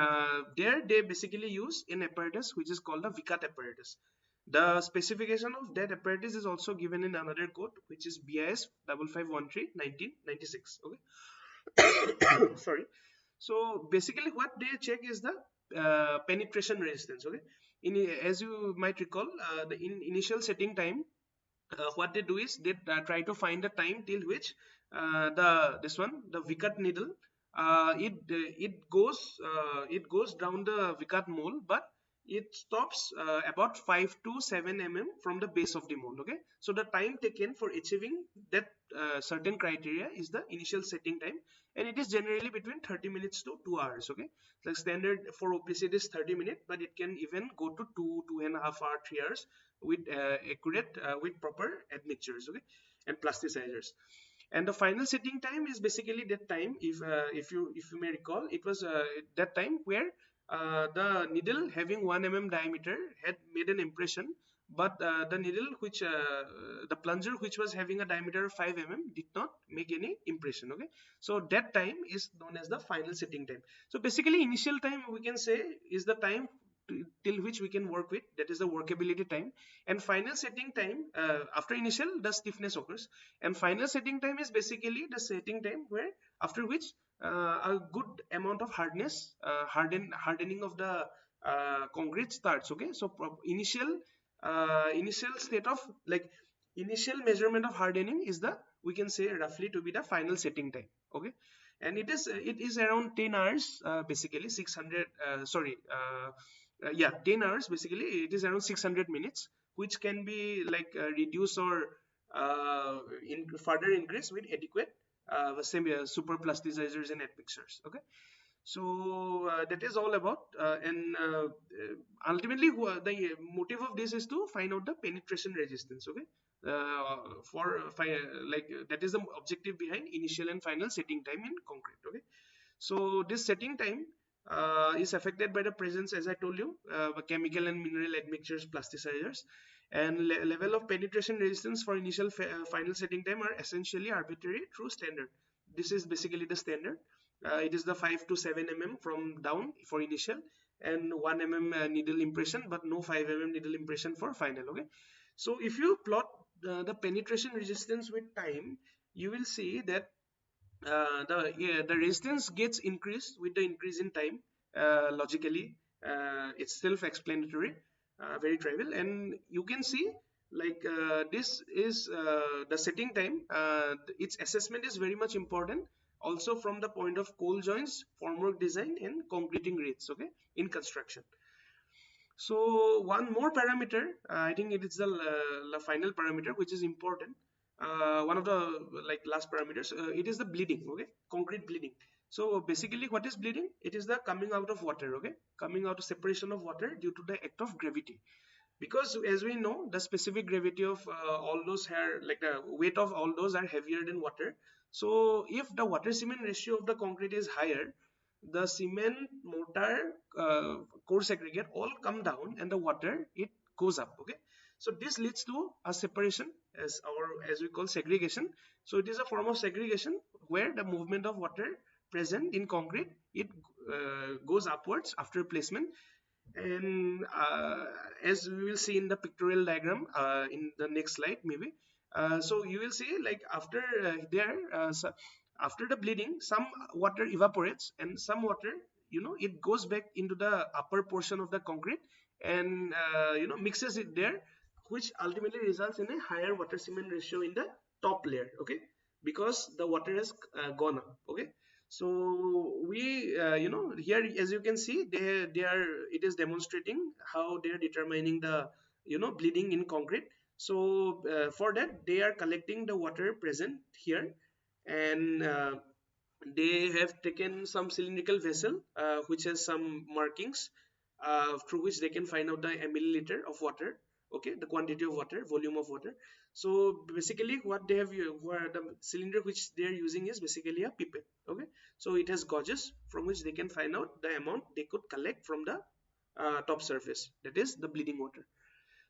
there they basically use an apparatus which is called the Vicat apparatus. The specification of that apparatus is also given in another code, which is BIS 5513/1996. Okay, sorry. So basically what they check is the penetration resistance. Okay, as you might recall, the initial setting time, what they do is they try to find the time till which the Vicat needle, it goes down the Vicat mole, but it stops about 5 to 7 mm from the base of the mold. Okay, so the time taken for achieving that certain criteria is the initial setting time, and it is generally between 30 minutes to 2 hours. Okay, the standard for OPC is 30 minutes, but it can even go to 2.5 hours, 3 hours with accurate with proper admixtures, okay, and plasticizers. And the final setting time is basically that time, if you may recall, it was that time where the needle having 1 mm diameter had made an impression, but the needle which the plunger which was having a diameter of 5 mm did not make any impression. Okay, so that time is known as the final setting time. So basically initial time, we can say, is the time till which we can work with, that is the workability time. And final setting time, after initial the stiffness occurs, and final setting time is basically the setting time where after which a good amount of hardness, hardening of the concrete starts. Okay, so initial state of, like, initial measurement of hardening is the, we can say, roughly to be the final setting time. Okay, and it is around 10 hours, basically 600 yeah, 10 hours. Basically it is around 600 minutes, which can be like reduced or further increased with adequate super plasticizers and admixtures. Okay, so that is all about and ultimately the motive of this is to find out the penetration resistance. Okay, like that is the objective behind initial and final setting time in concrete. Okay, so this setting time is affected by the presence, as I told you, chemical and mineral admixtures, plasticizers, and level of penetration resistance for initial final setting time are essentially arbitrary through standard. This is basically the standard. It is the 5 to 7 mm from down for initial, and 1 mm needle impression, but no 5 mm needle impression for final. Okay, so if you plot the penetration resistance with time, you will see that the resistance gets increased with the increase in time. Logically, it's self-explanatory, very trivial, and you can see like this is the setting time. Its assessment is very much important, also from the point of coal joints, formwork design, and concreting rates. Okay, in construction. So one more parameter, I think it is the final parameter which is important. One of the like last parameters, it is the bleeding. Okay, concrete bleeding. So basically, what is bleeding? It is the coming out of water. Okay, coming out of separation of water due to the act of gravity. Because as we know, the specific gravity of all those hair, like the weight of all those are heavier than water. So if the water cement ratio of the concrete is higher, the cement, mortar, coarse aggregate all come down, and the water it goes up. Okay, so this leads to a separation, as we call segregation. So it is a form of segregation where the movement of water present in concrete, it goes upwards after placement. And as we will see in the pictorial diagram in the next slide maybe, so you will see like after after the bleeding, some water evaporates and some water, it goes back into the upper portion of the concrete, and mixes it there, which ultimately results in a higher water cement ratio in the top layer. Okay, because the water has gone up. Okay, so we here, as you can see, they are it is demonstrating how they are determining the bleeding in concrete. So for that, they are collecting the water present here, and they have taken some cylindrical vessel which has some markings through which they can find out the milliliter of water. Okay, the quantity of water, volume of water. So basically what they have, where the cylinder which they are using is basically a pipette. Okay, so it has gauges from which they can find out the amount they could collect from the top surface, that is the bleeding water.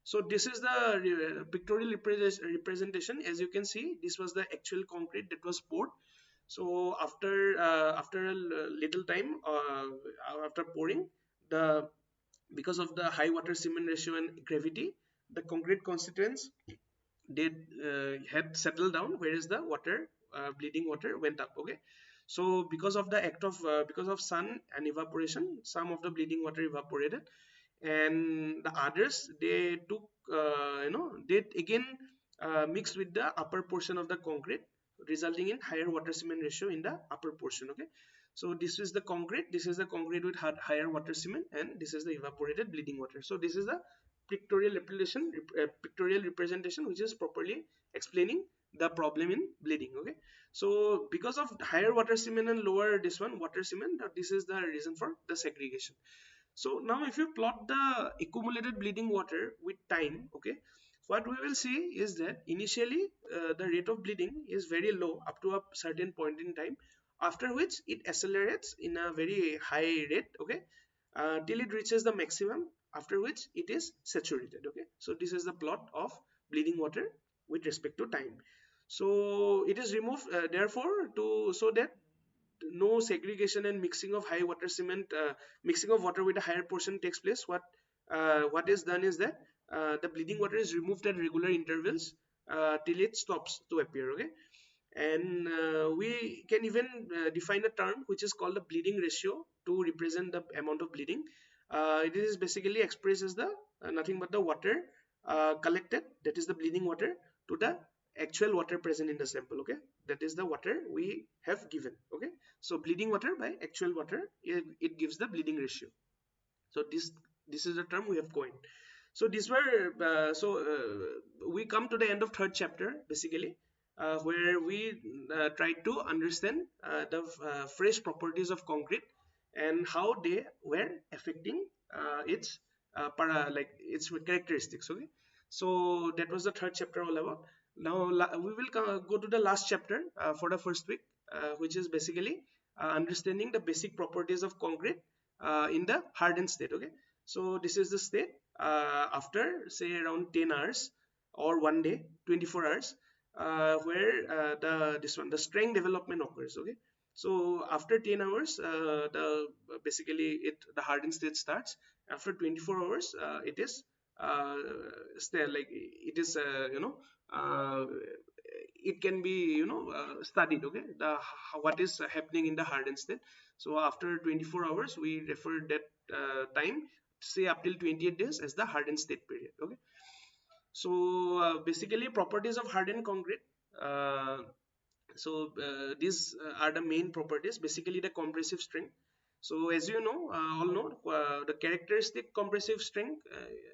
So this is the pictorial representation. As you can see, this was the actual concrete that was poured. So after a little time, after pouring, the because of the high water cement ratio and gravity, the concrete constituents, they had settled down, whereas the water, bleeding water, went up. Okay, so because of the act of because of sun and evaporation, some of the bleeding water evaporated, and the others, they took they again mixed with the upper portion of the concrete, resulting in higher water cement ratio in the upper portion. Okay, so this is the concrete, this is the concrete with higher water cement, and this is the evaporated bleeding water. So this is the pictorial representation which is properly explaining the problem in bleeding. Okay, so because of higher water cement and lower this one water cement, this is the reason for the segregation. So now if you plot the accumulated bleeding water with time, okay, what we will see is that initially the rate of bleeding is very low up to a certain point in time, after which it accelerates in a very high rate. Okay, till it reaches the maximum, after which it is saturated. Okay, so this is the plot of bleeding water with respect to time. So it is removed, therefore, to so that no segregation and mixing of high water cement, mixing of water with a higher portion takes place. What is done is that the bleeding water is removed at regular intervals till it stops to appear. Okay, and we can even define a term which is called the bleeding ratio to represent the amount of bleeding. It is basically expressed as the nothing but the water collected, that is the bleeding water, to the actual water present in the sample. Okay, that is the water we have given. Okay, so bleeding water by actual water, it gives the bleeding ratio. So this is the term we have coined. So these were we come to the end of third chapter basically, where we try to understand the fresh properties of concrete and how they were affecting its like its characteristics. Okay, so that was the third chapter all about. Now we will go to the last chapter for the first week, which is basically understanding the basic properties of concrete in the hardened state. Okay, so this is the state after say around 10 hours or one day, 24 hours, where the strength development occurs. Okay, so after 10 hours, the basically the hardened state starts. After 24 hours, it is still like it is uh, it can be, you know, studied, okay, what is happening in the hardened state. So after 24 hours we refer that time, say up till 28 days, as the hardened state period. Okay, so basically properties of hardened concrete. uh, these are the main properties, basically the compressive strength. So as you know, all know, the characteristic compressive strength,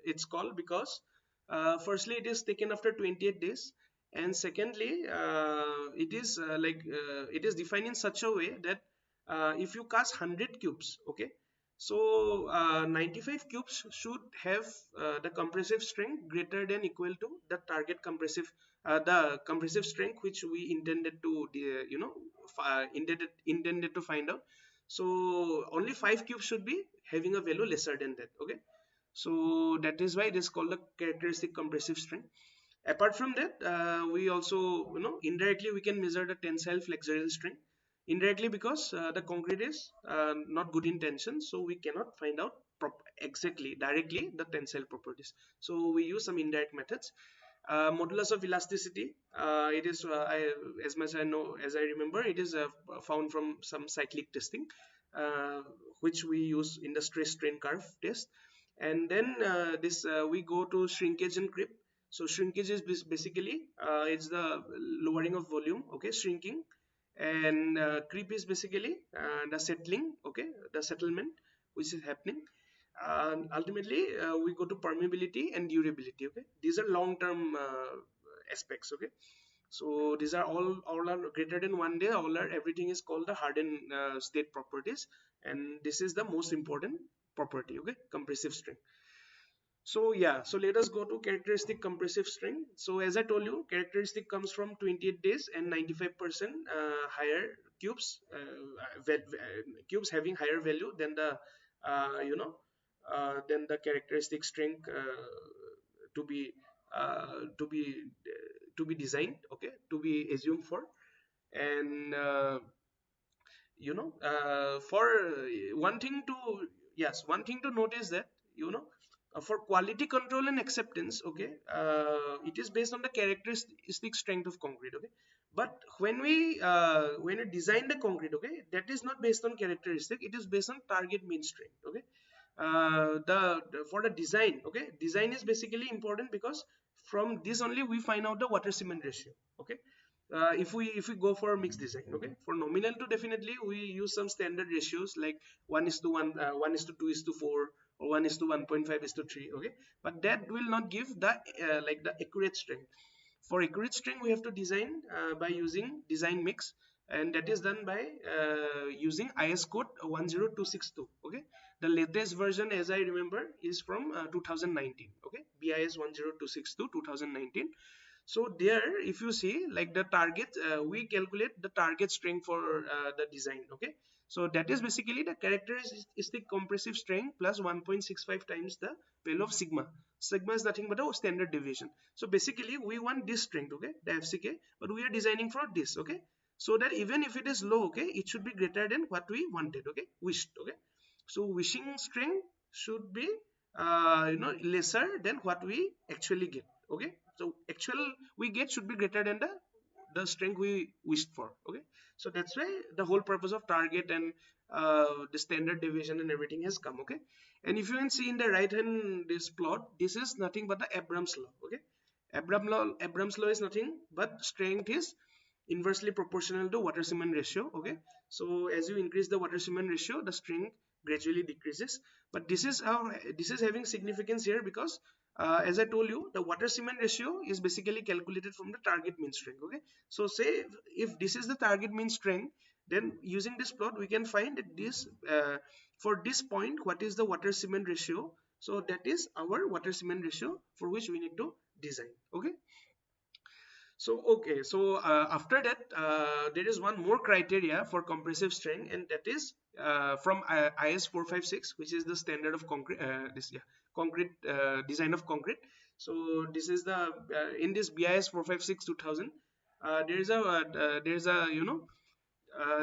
it's called because firstly it is taken after 28 days, and secondly it is defined in such a way that if you cast 100 cubes, okay, so 95 cubes should have the compressive strength greater than equal to the compressive strength which we intended to intended to find out. So only 5 cubes should be having a value lesser than that. Okay, so that is why it is called the characteristic compressive strength. Apart from that, we also, you know, indirectly we can measure the tensile flexural strength indirectly, because the concrete is not good in tension, so we cannot find out exactly directly the tensile properties, so we use some indirect methods. Modulus of elasticity, it is as much I know, as I remember, it is found from some cyclic testing, uh, which we use in the stress strain curve test. And then this we go to shrinkage and creep. So shrinkage is basically it's the lowering of volume, okay, shrinking. And creep is basically the settling, okay, the settlement which is happening. Ultimately we go to permeability and durability. Okay, these are long term aspects. Okay, so these are all are greater than 1 day, all are, everything is called the hardened state properties, and this is the most important property. Okay, compressive strength. So yeah, so let us go to characteristic compressive strength. So as I told you, characteristic comes from 28 days and 95% higher cubes, cubes having higher value than the than the characteristic strength to be uh, to be to be designed, okay, to be assumed for. And for one thing to yes, one thing to note is that, you know, for quality control and acceptance, okay, it is based on the characteristic strength of concrete. Okay, but when we design the concrete, okay, that is not based on characteristic, it is based on target mean strength. Okay, for the design, okay, design is basically important because from this only we find out the water cement ratio. Okay, if we go for mixed design, okay, for nominal to definitely we use some standard ratios like 1:1, 1:2:4, or 1:1.5:3. Okay, but that will not give the like the accurate strength. For accurate string we have to design by using design mix, and that is done by using IS code 10262. Okay, the latest version as I remember is from 2019. Okay, BIS 10262 2019. So there if you see, like the target, we calculate the target strength for the design. Okay, so that is basically the characteristic compressive strength plus 1.65 times the value of sigma. Sigma is nothing but a standard deviation. So basically we want this strength, okay, the FCK, but we are designing for this. Okay, so that even if it is low, okay, it should be greater than what we wanted, okay, wished. Okay, so wishing strength should be lesser than what we actually get. Okay, so actual we get should be greater than the strength we wished for. Okay, so that's why the whole purpose of target and the standard deviation and everything has come. Okay, and if you can see in the right hand this plot, this is nothing but the Abrams law. Okay, Abrams law is nothing but strength is inversely proportional to water cement ratio. Okay, so as you increase the water cement ratio, the strength gradually decreases. But this is how this is having significance here, because as I told you, the water cement ratio is basically calculated from the target mean strength. Okay, so say if this is the target mean strength, then using this plot we can find that this for this point what is the water cement ratio. So that is our water cement ratio for which we need to design. Okay, so okay, so after that there is one more criteria for compressive strength, and that is from IS 456, which is the standard of concrete concrete design of concrete. So this is the in this BIS 456 2000 there is a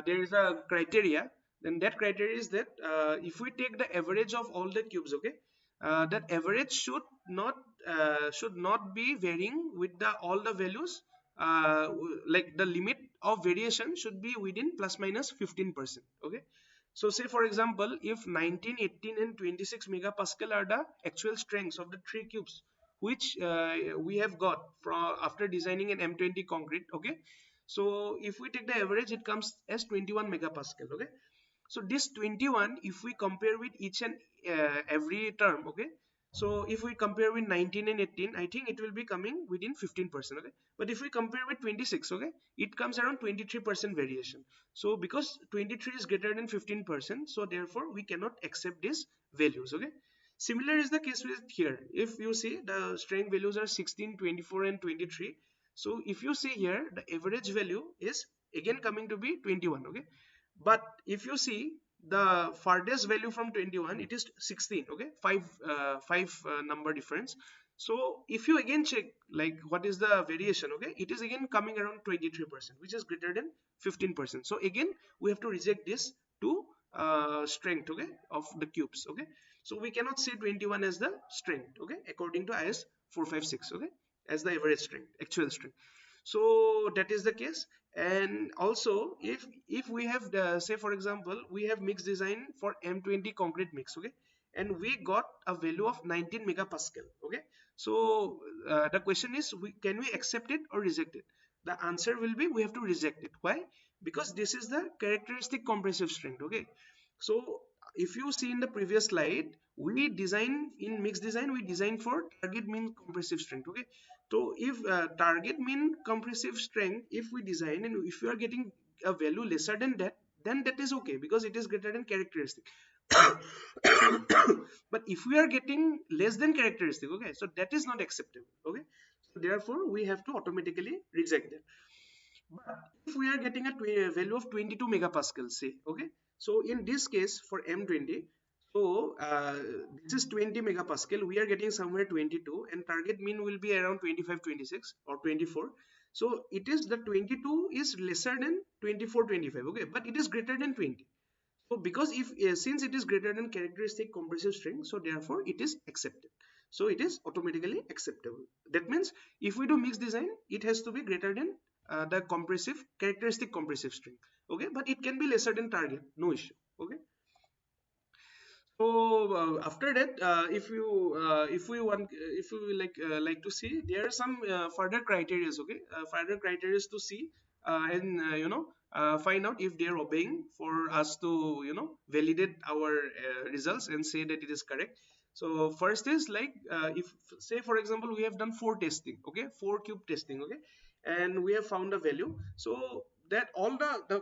there is a criteria. Then that criteria is that if we take the average of all the cubes, okay, that average should not be varying with the all the values like the limit of variation should be within plus minus 15%. Okay, so say for example, if 19, 18 and 26 megapascal are the actual strengths of the three cubes which we have got from after designing an M20 concrete. Okay, so if we take the average, it comes as 21 megapascal. Okay, so this 21, if we compare with each and every term, okay, so if we compare with 19 and 18, I think it will be coming within 15%. Okay, but if we compare with 26, okay, it comes around 23% variation. So because 23 is greater than 15%, so therefore we cannot accept these values. Okay, similar is the case with here. If you see, the strength values are 16, 24 and 23. So if you see here, the average value is again coming to be 21. Okay, but if you see the farthest value from 21, it is 16. Okay, five number difference. So if you again check like what is the variation, okay, it is again coming around 23%, which is greater than 15%. So again we have to reject this to strength, okay, of the cubes. Okay, so we cannot say 21 as the strength, okay, according to IS 456, okay, as the average strength, actual strength. So that is the case. And also if we have say for example, we have mix design for M20 concrete mix, okay, and we got a value of 19 megapascal. Okay, so the question is, can we accept it or reject it? The answer will be we have to reject it. Why? Because this is the characteristic compressive strength. Okay, so if you see in the previous slide, we design in mix design, we design for target mean compressive strength. Okay, so if target mean compressive strength, if we design and if you are getting a value lesser than that, then that is okay because it is greater than characteristic. But if we are getting less than characteristic, okay, so that is not acceptable. Okay, so therefore we have to automatically reject that. But if we are getting a value of 22 megapascal, say, okay, so in this case for M20, so this is 20 megapascal, we are getting somewhere 22, and target mean will be around 25, 26 or 24. So it is the 22 is lesser than 24, 25, okay, but it is greater than 20. So because if since it is greater than characteristic compressive strength, so therefore it is accepted. So it is automatically acceptable. That means if we do mixed design, it has to be greater than the compressive characteristic compressive strength. Okay, but it can be lesser than target, no issue. Okay. So after that, if we want, if we like to see, there are some further criteria. Okay, further criteria to see and find out if they are obeying for us to validate our results and say that it is correct. So first is like if say for example we have done 4 testing, okay, 4 cube testing, okay, and we have found a value, so that all the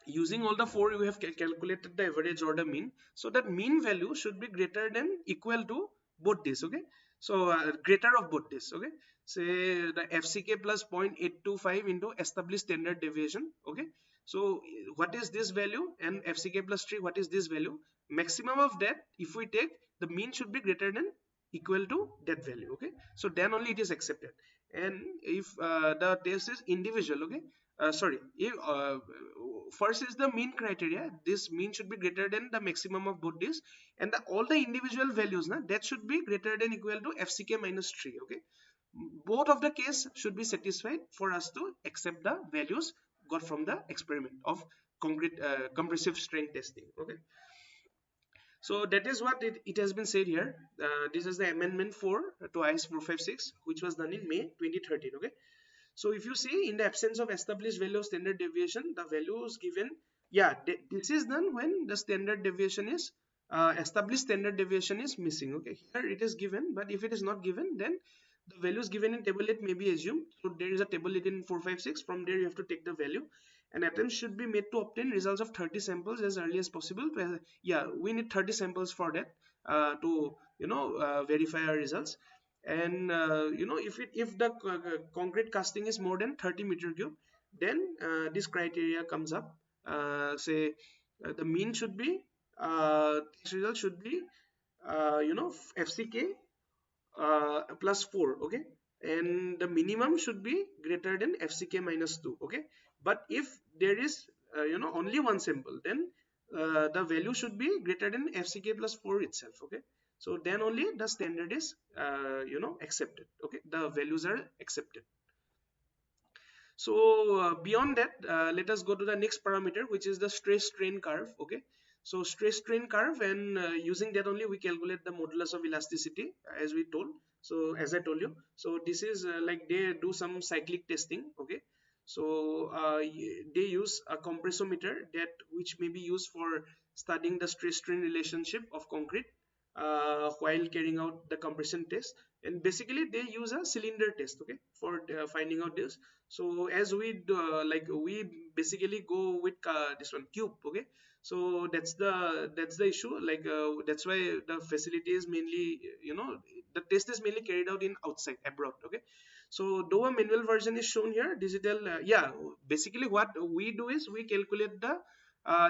using all the 4 we have calculated the average or the mean, so that mean value should be greater than equal to both this. Okay, so greater of both this. Okay, say the FCK plus 0.825 into established standard deviation. Okay, so what is this value, and FCK plus 3, what is this value? Maximum of that, if we take, the mean should be greater than equal to that value. Okay, so then only it is accepted. And if the test is individual, okay, sorry, if first is the mean criteria, this mean should be greater than the maximum of both these, and all the individual values that should be greater than equal to FCK minus 3. Okay, both of the case should be satisfied for us to accept the values got from the experiment of concrete compressive strength testing. Okay, so that is what it has been said here. This is the amendment 4 to IS 456, which was done in May 2013. Okay, so if you see, in the absence of established value of standard deviation, the value is given. Yeah, this is done when the standard deviation is established standard deviation is missing. Okay, here it is given, but if it is not given, then the values given in table 8 may be assumed. So there is a table 8 in 456. From there you have to take the value. An attempt should be made to obtain results of 30 samples as early as possible. Yeah, we need 30 samples for that to verify our results. And if the concrete casting is more than 30 meter cube, then this criteria comes up. Say the mean should be this result should be FCK plus 4. Okay, and the minimum should be greater than FCK minus 2. Okay, but if there is only one sample, then the value should be greater than FCK plus 4 itself. Okay, so then only the standard is accepted. Okay, the values are accepted. So beyond that, let us go to the next parameter, which is the stress strain curve. Okay, so stress strain curve, and using that only we calculate the modulus of elasticity, as we told. So as I told you, so this is like they do some cyclic testing. Okay, so they use a compressometer, that which may be used for studying the stress strain relationship of concrete while carrying out the compression test. And basically they use a cylinder test, okay, for finding out this. So as we like we basically go with this one cube. Okay, so that's the issue, like that's why the facility is mainly, the test is mainly carried out in outside abroad. Okay, so though a manual version is shown here, digital, yeah, basically what we do is we calculate the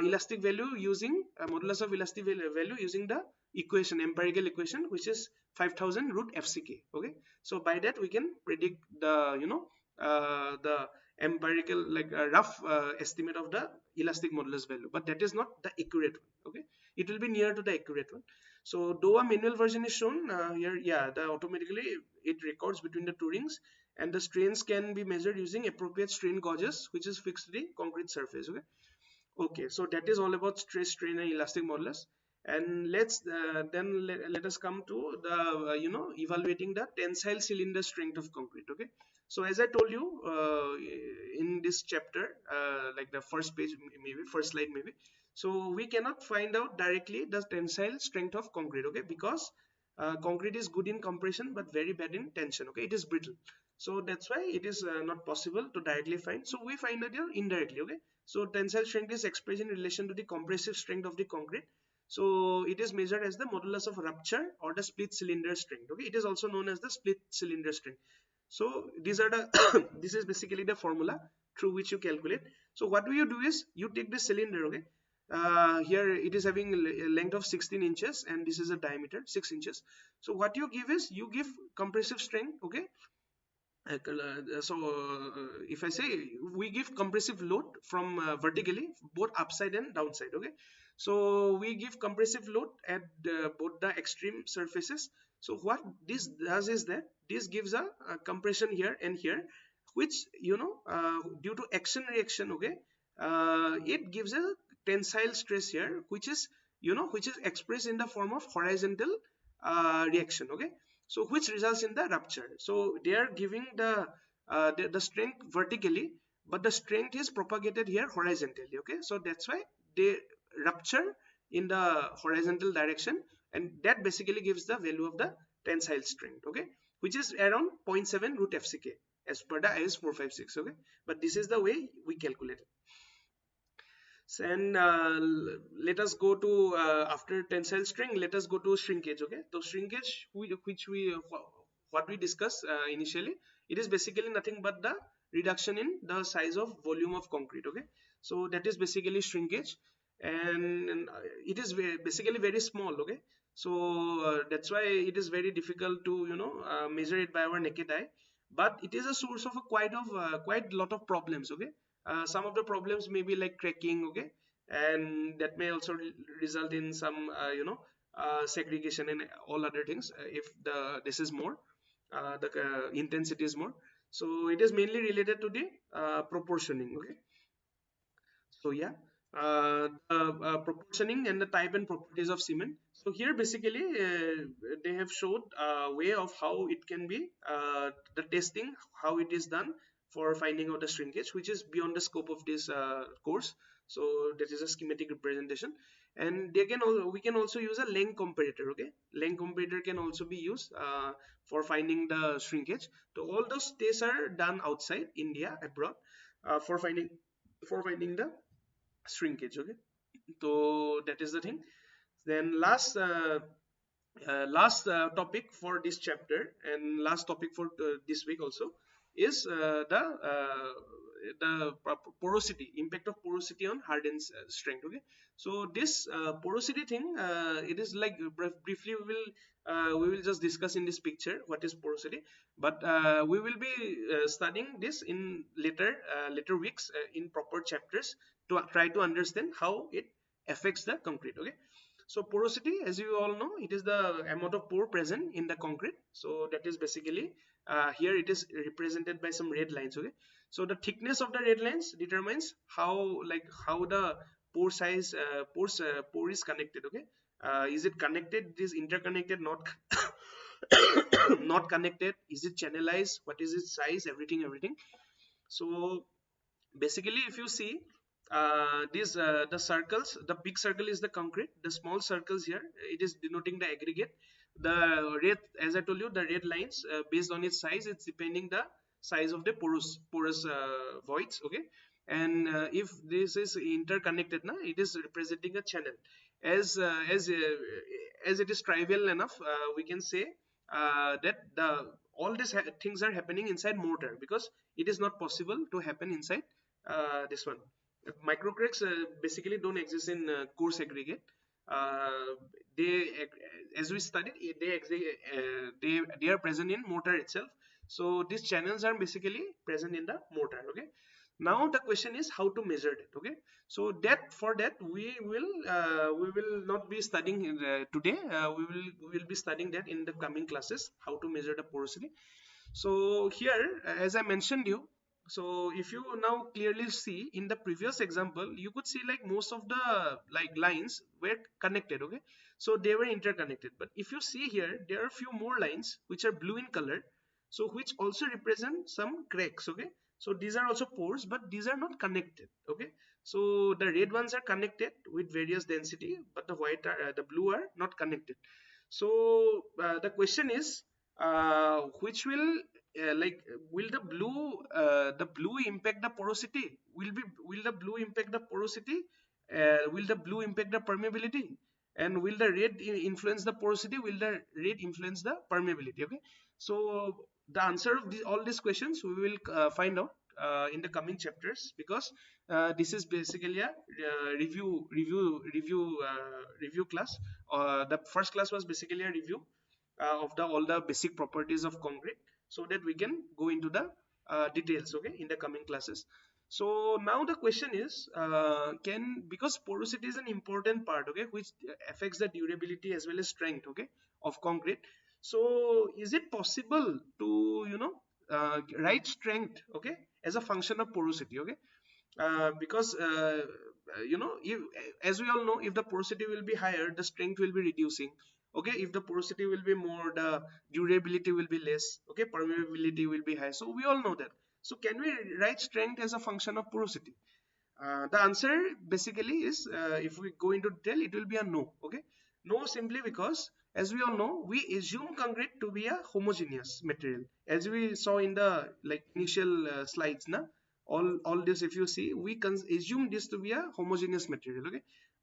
elastic value using modulus of elastic value using the equation, empirical equation, which is 5000 root fck. Okay, so by that we can predict the, the empirical, like a rough estimate of the elastic modulus value, but that is not the accurate one. Okay, it will be near to the accurate one. So though a manual version is shown here, yeah, the automatically it records between the two rings, and the strains can be measured using appropriate strain gauges, which is fixed to the concrete surface. Okay, okay, so that is all about stress strain and elastic modulus. And let's then let us come to the evaluating the tensile cylinder strength of concrete. Okay, so as I told you in this chapter, like the first page, maybe first slide maybe, so we cannot find out directly the tensile strength of concrete. Okay, because concrete is good in compression but very bad in tension. Okay, it is brittle, so that's why it is not possible to directly find. So we find it here indirectly. Okay, so tensile strength is expressed in relation to the compressive strength of the concrete. So it is measured as the modulus of rupture or the split cylinder strength. Okay, it is also known as the split cylinder strength. So these are the this is basically the formula through which you calculate. So what do you do is you take the cylinder. Okay, here it is having a length of 16 inches and this is a diameter 6 inches. So what you give is you give compressive strength. Okay, so if I say we give compressive load from vertically, both upside and downside. Okay, so we give compressive load at both the extreme surfaces. So what this does is that this gives a compression here and here, which due to action reaction. Okay, it gives a tensile stress here, which is which is expressed in the form of horizontal reaction. Okay, so which results in the rupture. So they are giving the strength vertically, but the strength is propagated here horizontally. Okay, so that's why they rupture in the horizontal direction, and that basically gives the value of the tensile strength. Okay, which is around 0.7 root fck as per the IS 456. Okay, but this is the way we calculate it. And let us go to after tensile strength, let us go to shrinkage. Okay, so shrinkage, which we what we discussed initially, it is basically nothing but the reduction in the size of volume of concrete. Okay, so that is basically shrinkage, and it is basically very small. Okay, so that's why it is very difficult to measure it by our naked eye, but it is a source of a quite lot of problems. Okay, some of the problems may be like cracking. Okay, and that may also result in some segregation and all other things if this is more the intensity is more. So it is mainly related to the proportioning. Okay, so yeah, proportioning and the type and properties of cement. So here basically they have showed a way of how it can be the testing, how it is done for finding out the shrinkage, which is beyond the scope of this course. So that is a schematic representation, and they can we can also use a Lang comparator. Okay, Lang comparator can also be used for finding the shrinkage. So all those tests are done outside India, abroad, for finding the shrinkage. Okay, so that is the thing. Then last topic for this chapter and last topic for this week also is the porosity, impact of porosity on hardened strength. Okay, so this porosity thing, it is like briefly we will just discuss in this picture what is porosity, but we will be studying this in later weeks in proper chapters to try to understand how it affects the concrete. Okay, so porosity, as you all know, it is the amount of pore present in the concrete. So that is basically Here it is represented by some red lines. Okay, so the thickness of the red lines determines how the pore size, pore is connected. Okay, is it connected, is interconnected, not not connected, is it channelized, what is its size, everything. So basically if you see these the circles, the big circle is the concrete, the small circles here it is denoting the aggregate. The red, as I told you, the red lines based on its size, it's depending the size of the porous voids. Okay, and if this is interconnected now, it is representing a channel. As it is trivial enough, we can say that the all these things are happening inside mortar, because it is not possible to happen inside this one. Microcracks basically don't exist in coarse aggregate. uh, they as we studied, they are present in mortar itself. So these channels are basically present in the mortar. Okay, now the question is how to measure it. Okay, so that for that we will not be studying today. We will be studying that in the coming classes, how to measure the porosity. So here, as I mentioned you, so if you now clearly see in the previous example, you could see like most of the like lines were connected. Okay, so they were interconnected. But if you see here, there are a few more lines which are blue in color, so which also represent some cracks. Okay, so these are also pores, but these are not connected. Okay, so the red ones are connected with various density, but the the blue are not connected. So the question is, which will the blue impact the porosity, will the blue impact the porosity, will the blue impact the permeability, and will the red influence the porosity, will the red influence the permeability? Okay, so the answer of all these questions we will find out in the coming chapters, because this is basically a review class. The first class was basically a review of the all the basic properties of concrete, so that we can go into the details, okay, in the coming classes. So now the question is, can because porosity is an important part, okay, which affects the durability as well as strength, okay, of concrete. So is it possible to write strength, okay, as a function of porosity? Okay, because if, as we all know, if the porosity will be higher, the strength will be reducing. Okay, if the porosity will be more, the durability will be less. Okay, permeability will be high. So we all know that. So can we write strength as a function of porosity? The answer basically is, if we go into detail, it will be a no. Okay, no, simply because as we all know, we assume concrete to be a homogeneous material, as we saw in the like initial slides. Na, all this, if you see, we can assume this to be a homogeneous material. Okay,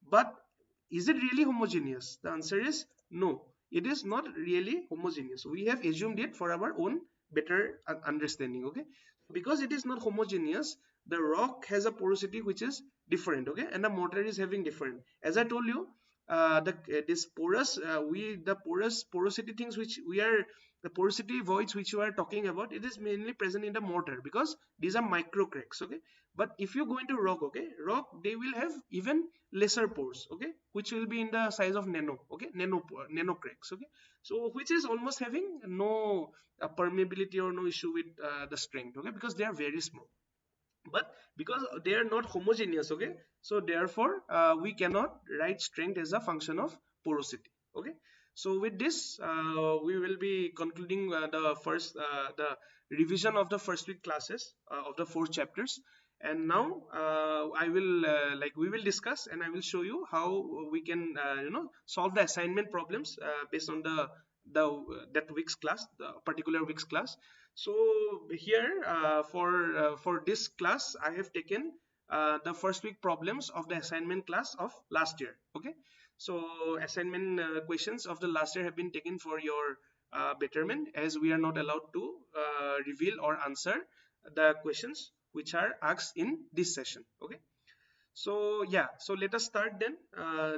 but is it really homogeneous? The answer is no, it is not really homogeneous. We have assumed it for our own better understanding. Okay, because it is not homogeneous, the rock has a porosity which is different. Okay, and the mortar is having different. As I told you, this porous the porosity things which we are, the porosity voids which you are talking about, it is mainly present in the mortar, because these are micro cracks. Okay, but if you go into rock, okay, rock, they will have even lesser pores, okay, which will be in the size of nano. Okay, nano cracks. Okay, so which is almost having no permeability or no issue with the strength. Okay, because they are very small. But because they are not homogeneous, okay, so therefore we cannot write strength as a function of porosity. Okay, so with this we will be concluding the revision of the first week classes of the 4 chapters. And now I will we will discuss, and I will show you how we can solve the assignment problems based on the that week's class, the particular week's class. So here for this class, I have taken the first week problems of the assignment class of last year. Okay, so assignment questions of the last year have been taken for your betterment, as we are not allowed to reveal or answer the questions which are asked in this session. Okay, so yeah, so let us start then.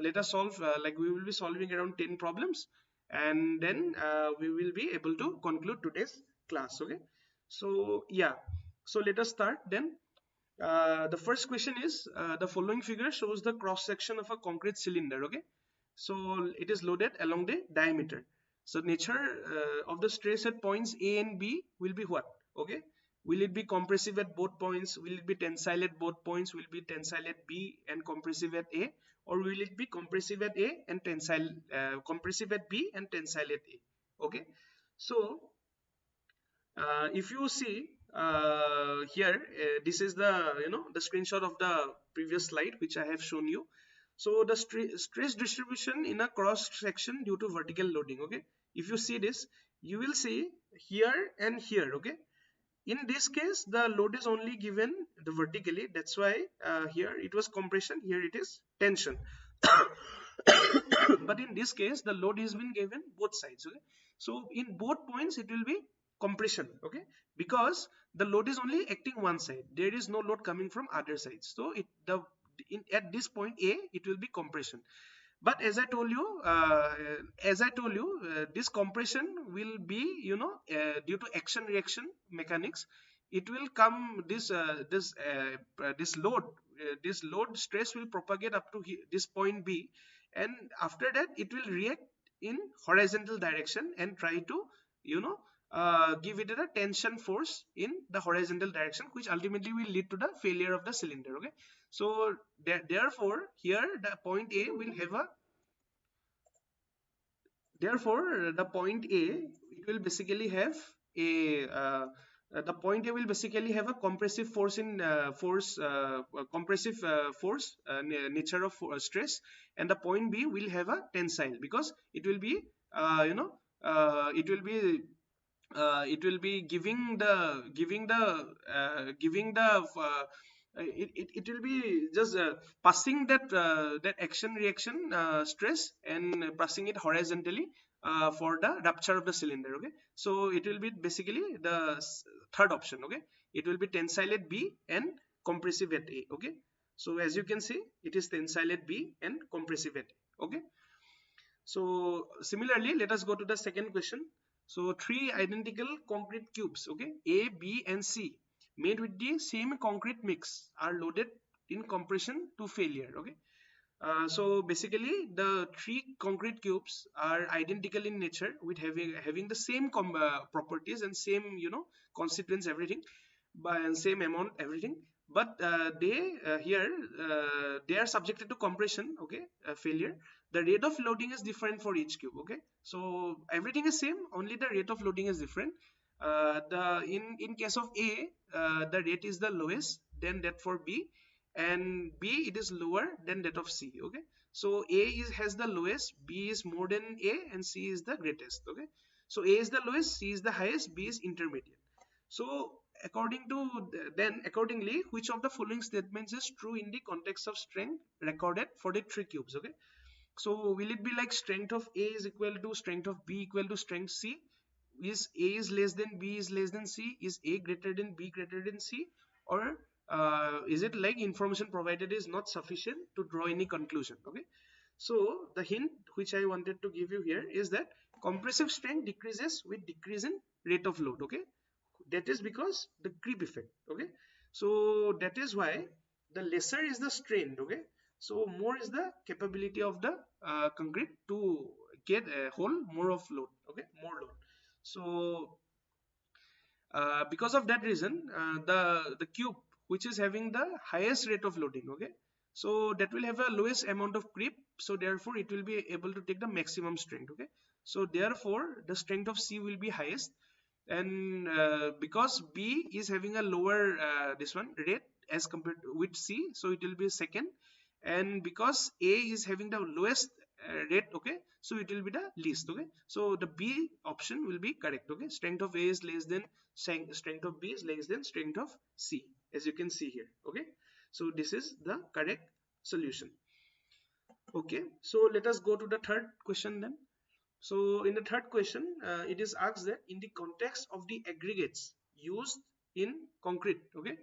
Let us solve, we will be solving around 10 problems, and then we will be able to conclude today's class. Okay, so yeah, so let us start then. The first question is, the following figure shows the cross section of a concrete cylinder. Okay, so it is loaded along the diameter. So nature of the stress at points A and B will be what? Okay, will it be compressive at both points? Will it be tensile at both points? Will it be tensile at B and compressive at A? Or will it be compressive at A and tensile, compressive at B and tensile at A? Okay, so if you see here, this is the, the screenshot of the previous slide which I have shown you. So the stress distribution in a cross section due to vertical loading. Okay, if you see this, you will see here and here. Okay, in this case the load is only given the vertically, that's why here it was compression, here it is tension. But in this case the load has been given both sides. Okay, so in both points it will be compression. Okay, because the load is only acting one side, there is no load coming from other sides, so at this point A it will be compression. But as I told you, this compression will be, due to action reaction mechanics, it will come, this load stress will propagate up to this point B, and after that it will react in horizontal direction and try to, give it a tension force in the horizontal direction, which ultimately will lead to the failure of the cylinder. Okay, so therefore here the point A will have a, therefore the point A, it will basically have a the point A will basically have a compressive force in compressive force, nature of stress, and the point B will have a tensile, because it will be, it will be, giving the it will be just passing that action reaction stress and passing it horizontally for the rupture of the cylinder. Okay, so it will be basically the third option. Okay, it will be tensile at B and compressive at A. Okay, so as you can see, it is tensile at B and compressive at A. Okay, so similarly, let us go to the second question. So three identical concrete cubes, okay, A, B and C, made with the same concrete mix, are loaded in compression to failure. Okay, so basically the three concrete cubes are identical in nature, with having the same properties and same, constituents, everything, by same amount, everything. But they here they are subjected to compression. Okay, failure. The rate of loading is different for each cube. Okay, so everything is same, only the rate of loading is different. The in case of A, the rate is the lowest, then that for B, and B it is lower than that of C. Okay, so A has the lowest, B is more than A, and C is the greatest. Okay, so A is the lowest, C is the highest, B is intermediate. So accordingly, which of the following statements is true in the context of strength recorded for the three cubes? Okay, so will it be like strength of A is equal to strength of B equal to strength C? Is A is less than B is less than C? Is A greater than B greater than C? Or is it like information provided is not sufficient to draw any conclusion? Okay, so the hint which I wanted to give you here is that compressive strength decreases with decrease in rate of load. Okay, that is because the creep effect. Okay, so that is why the lesser is the strain. Okay, so more is the capability of the concrete to get a hold more of load. Okay, more load. So because of that reason, the cube which is having the highest rate of loading, okay, so that will have a lowest amount of creep, so therefore it will be able to take the maximum strength. Okay, so therefore the strength of C will be highest, and because B is having a lower this one rate as compared with C, so it will be second, and because A is having the lowest rate, okay, so it will be the least. Okay, so the B option will be correct. Okay, strength of A is less than strength of B is less than strength of C, as you can see here. Okay, so this is the correct solution. Okay, so let us go to the third question then. So in the third question, it is asked that in the context of the aggregates used in concrete, okay,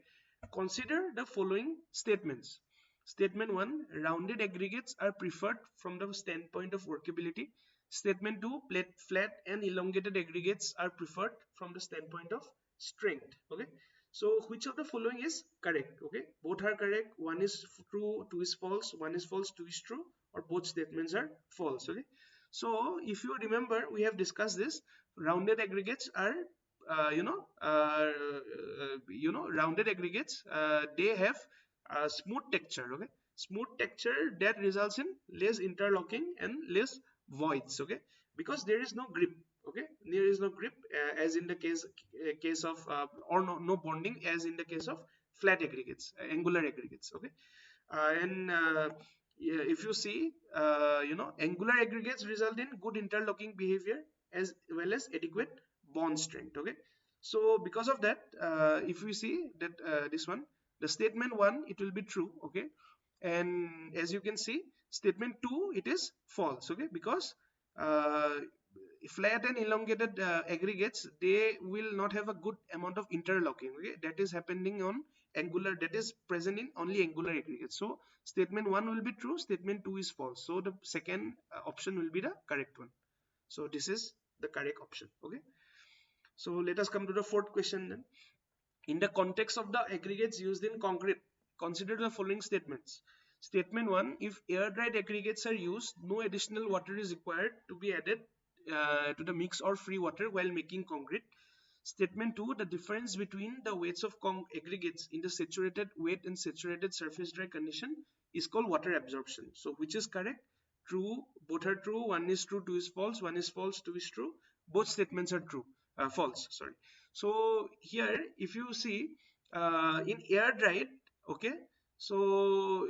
consider the following statements. Statement 1, rounded aggregates are preferred from the standpoint of workability. Statement 2, flat and elongated aggregates are preferred from the standpoint of strength. Okay, so which of the following is correct? Okay, both are correct. One is true, two is false, one is false, two is true, or both statements are false. Okay, So if you remember, we have discussed this. Rounded aggregates are rounded aggregates, they have smooth texture. Okay, smooth texture that results in less interlocking and less voids. Okay, because there is no grip. Okay, there is no grip as in the case of or no bonding as in the case of flat aggregates, angular aggregates. Okay, and yeah, if you see, angular aggregates result in good interlocking behavior as well as adequate bond strength. Okay, so because of that, if we see that this one, the statement 1, it will be true. Okay, and as you can see, statement 2, it is false. Okay, because uh, flat and elongated aggregates, they will not have a good amount of interlocking. Okay, that is happening on angular, that is present in only angular aggregates. So statement 1 will be true, statement 2 is false, so the second option will be the correct one. So this is the correct option. Okay, so let us come to the fourth question then. In the context of the aggregates used in concrete, consider the following statements. Statement 1, if air dried aggregates are used, no additional water is required to be added to the mix or free water while making concrete. Statement 2, the difference between the weights of aggregates in the saturated wet and saturated surface dry condition is called water absorption. So which is correct? True, both are true. One is true, two is false. One is false, two is true. Both statements are true. False, sorry. So here, if you see, in air dried, okay, so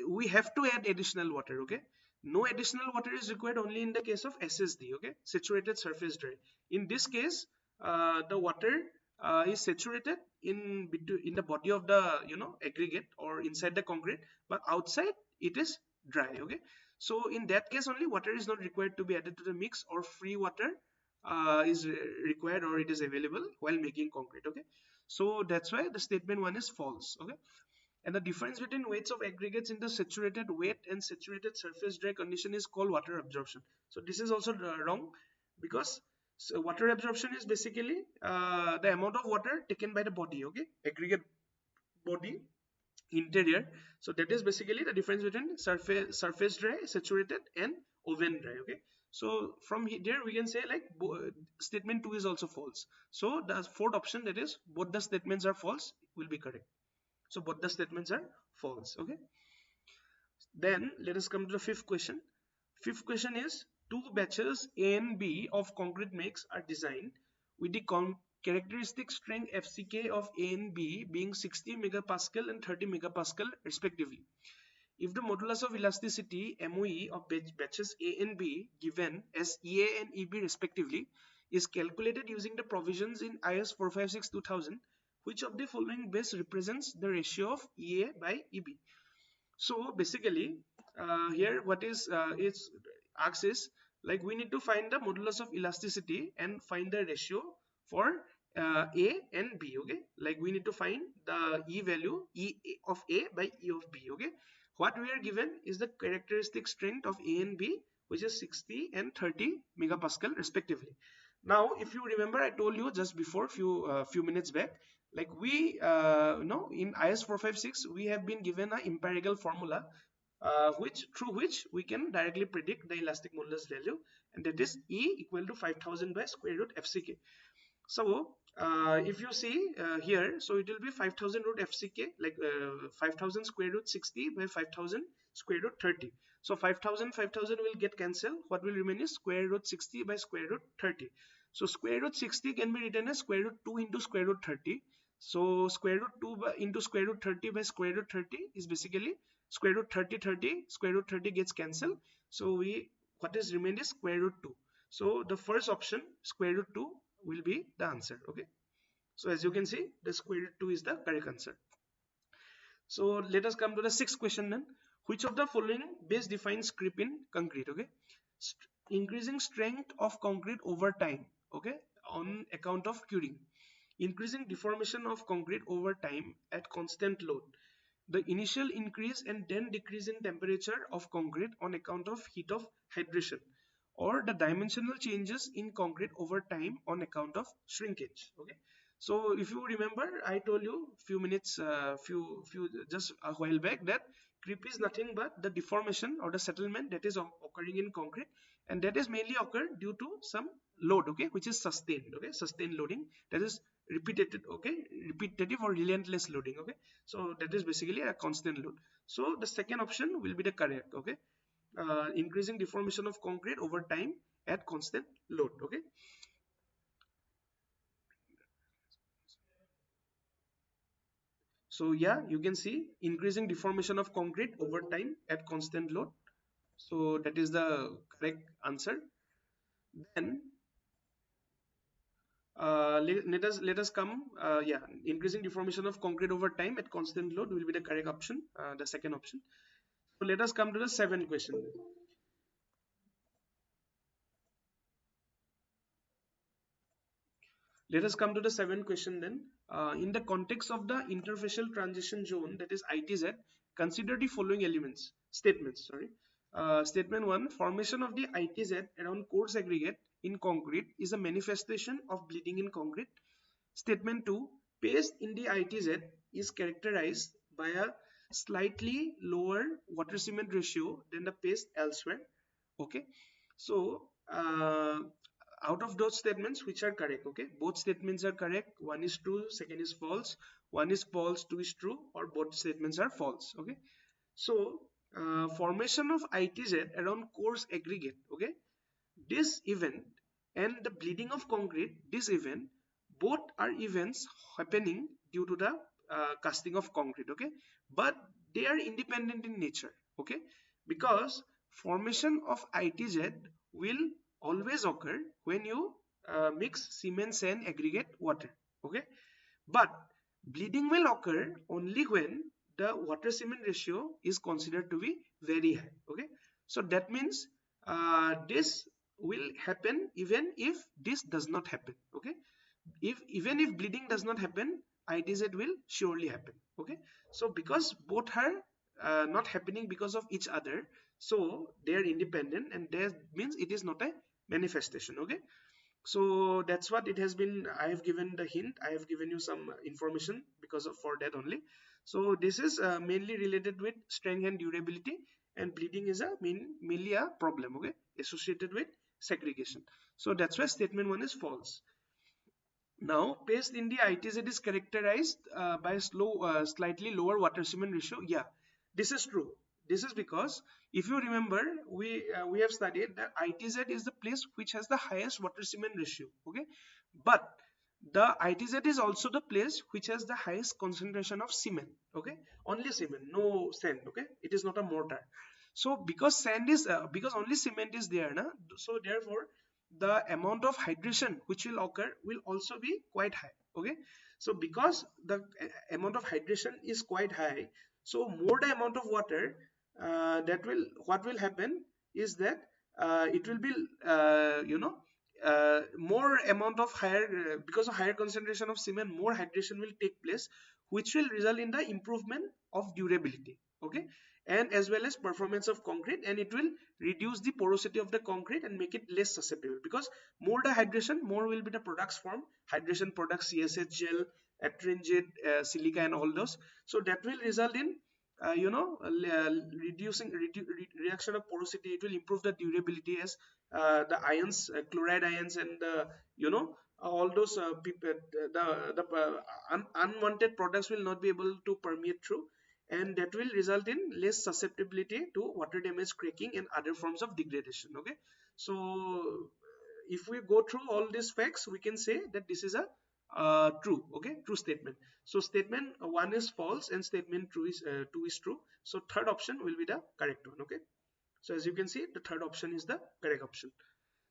we have to add additional water. Okay, no additional water is required only in the case of SSD. Okay, saturated surface dry. In this case, the water is saturated in between, in the body of the aggregate or inside the concrete, but outside it is dry. Okay, so in that case only water is not required to be added to the mix, or free water is required, or it is available while making concrete. Okay, so that's why the statement 1 is false. Okay, and the difference between weights of aggregates in the saturated wet and saturated surface dry condition is called water absorption. So this is also wrong, because so water absorption is basically the amount of water taken by the body. Okay, aggregate body interior. So that is basically the difference between surface dry, saturated, and oven dry. Okay, so from here we can say like statement 2 is also false. So the fourth option, that is both the statements are false, will be correct. So both the statements are false. Okay, then let us come to the fifth question. Fifth question is, two batches A and B of concrete mix are designed with the characteristic strength FCK of A and B being 60 megapascal and 30 megapascal respectively. If the modulus of elasticity MOE of batches A and B given as EA and EB respectively is calculated using the provisions in IS 456-2000, which of the following best represents the ratio of EA by EB? So basically, here what is it's asks is, like, we need to find the modulus of elasticity and find the ratio for A and B. Okay, like we need to find the E value, E of A by E of B. Okay, what we are given is the characteristic strength of A and B, which is 60 and 30 megapascal respectively. Now if you remember, I told you just before few minutes back, like we know in IS 456 we have been given an empirical formula which through which we can directly predict the elastic modulus value, and that is E equal to 5000 by square root FCK. So if you see here, so it will be 5000 root FCK, like 5000 square root 60 by 5000 square root 30. So 5000 will get cancelled. What will remain is square root 60 by square root 30. So square root 60 can be written as square root 2 into square root 30. So square root 2 into square root 30 by square root 30 is basically square root 30. Square root 30 gets cancelled. So what is remained is square root 2. So the first option, square root 2, will be the answer. Okay, so as you can see, the square root 2 is the correct answer. So let us come to the sixth question then. Which of the following best defines creep in concrete? Okay, increasing strength of concrete over time, okay, on account of curing. Increasing deformation of concrete over time at constant load. The initial increase and then decrease in temperature of concrete on account of heat of hydration, or the dimensional changes in concrete over time on account of shrinkage. Okay, So if you remember, I told you few minutes few just a while back that creep is nothing but the deformation or the settlement that is occurring in concrete, and that is mainly occur due to some load, okay, which is sustained, okay, sustained loading, that is repeated, okay, repetitive or relentless loading, okay. So that is basically a constant load. So the second option will be the correct, okay. Increasing deformation of concrete over time at constant load, okay. So yeah, you can see increasing deformation of concrete over time at constant load. So that is the correct answer. Then let us come, yeah, increasing deformation of concrete over time at constant load will be the correct option, the second option. So let us come to the seventh question. Let us come to the seventh question then. In the context of the interfacial transition zone, that is ITZ, consider the following elements, statements, sorry. Statement 1, formation of the ITZ around coarse aggregate in concrete is a manifestation of bleeding in concrete. Statement 2, paste in the ITZ is characterized by a slightly lower water cement ratio than the paste elsewhere. Okay, so out of those statements, which are correct? Okay, both statements are correct. One is true, second is false. One is false, two is true, or both statements are false. Okay, so formation of ITZ around coarse aggregate, okay, this event and the bleeding of concrete, this event, both are events happening due to the casting of concrete, okay, but they are independent in nature, okay, because formation of ITZ will always occur when you mix cement, sand, aggregate, water, okay, but bleeding will occur only when the water cement ratio is considered to be very high, okay. So that means this will happen even if this does not happen, okay. If even if bleeding does not happen, ITZ will surely happen, okay. So because both are not happening because of each other, so they are independent, and that means it is not a manifestation, okay. So that's what it has been. I have given the hint, I have given you some information because of for that only. So this is mainly related with strength and durability, and bleeding is a mainly a problem, okay, associated with segregation. So that's why statement 1 is false. Now paste in the ITZ is characterized by slightly lower water cement ratio. Yeah, this is true. This is because if you remember, we have studied that ITZ is the place which has the highest water cement ratio, okay, but the ITZ is also the place which has the highest concentration of cement, okay, only cement, no sand, okay, it is not a mortar. So because sand is because only cement is there na, so therefore the amount of hydration which will occur will also be quite high, okay. So because the amount of hydration is quite high, so more the amount of water, that will, what will happen is that it will be more amount of higher, because of higher concentration of cement, more hydration will take place, which will result in the improvement of durability, okay, and as well as performance of concrete, and it will reduce the porosity of the concrete and make it less susceptible, because more the hydration, more will be the products form, hydration products, CSH gel, astringent, silica, and all those. So that will result in reducing reduction of porosity. It will improve the durability as the ions, chloride ions, and all those unwanted products will not be able to permeate through, and that will result in less susceptibility to water damage, cracking, and other forms of degradation, okay. So if we go through all these facts, we can say that this is a true, okay, true statement. So statement 1 is false and statement 2 is true. So third option will be the correct one, okay. So as you can see, the third option is the correct option.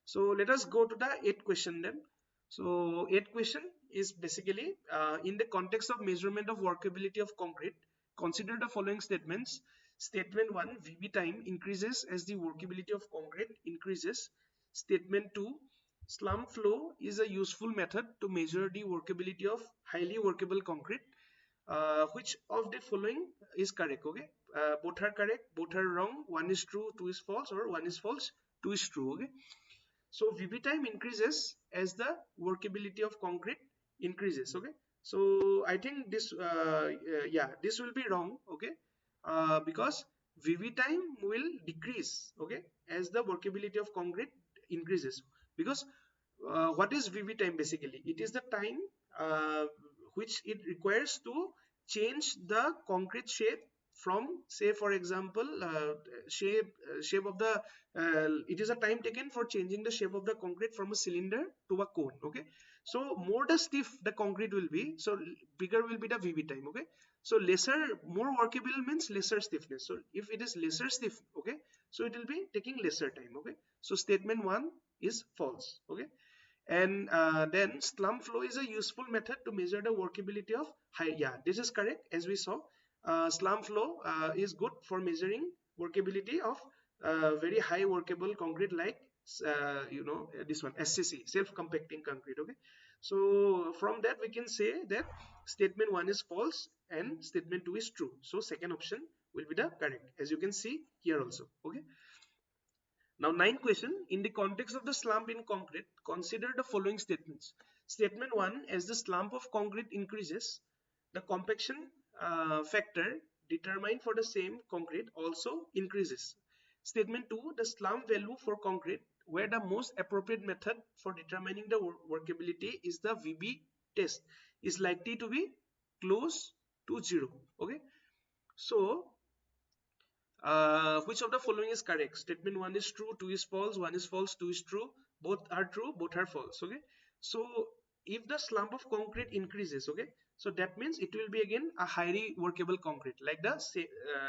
So let us go to the eighth question then. So eighth question is basically in the context of measurement of workability of concrete, consider the following statements. Statement 1, VB time increases as the workability of concrete increases. Statement 2, slump flow is a useful method to measure the workability of highly workable concrete. Which of the following is correct? Okay, both are correct, both are wrong. One is true, two is false, or one is false, two is true. Okay, so VB time increases as the workability of concrete increases. Okay, so I think this yeah, this will be wrong. Okay, because VB time will decrease, okay, as the workability of concrete increases. Because what is VB time? Basically it is the time uh, which it requires to change the concrete shape from, say for example, shape of the it is a time taken for changing the shape of the concrete from a cylinder to a cone. Okay, so more the stiff the concrete will be, so bigger will be the VB time. Okay, so lesser, more workable means lesser stiffness. So if it is lesser stiff, okay, so it will be taking lesser time. Okay, so statement 1 is false. Okay, and then slump flow is a useful method to measure the workability of high. Yeah, this is correct. As we saw, slump flow is good for measuring workability of very high workable concrete, like this one SCC, self compacting concrete. Okay, so from that we can say that statement 1 is false and statement 2 is true. So second option will be the correct, as you can see here also. Okay, now, ninth question. In the context of the slump in concrete, consider the following statements. Statement 1, as the slump of concrete increases, the compaction factor determined for the same concrete also increases. Statement 2, the slump value for concrete, where the most appropriate method for determining the workability is the VB test, is likely to be close to 0. Okay, so which of the following is correct? Statement 1 is true, 2 is false, 1 is false, 2 is true, both are true, both are false. Okay, so if the slump of concrete increases, okay, so that means it will be again a highly workable concrete, like the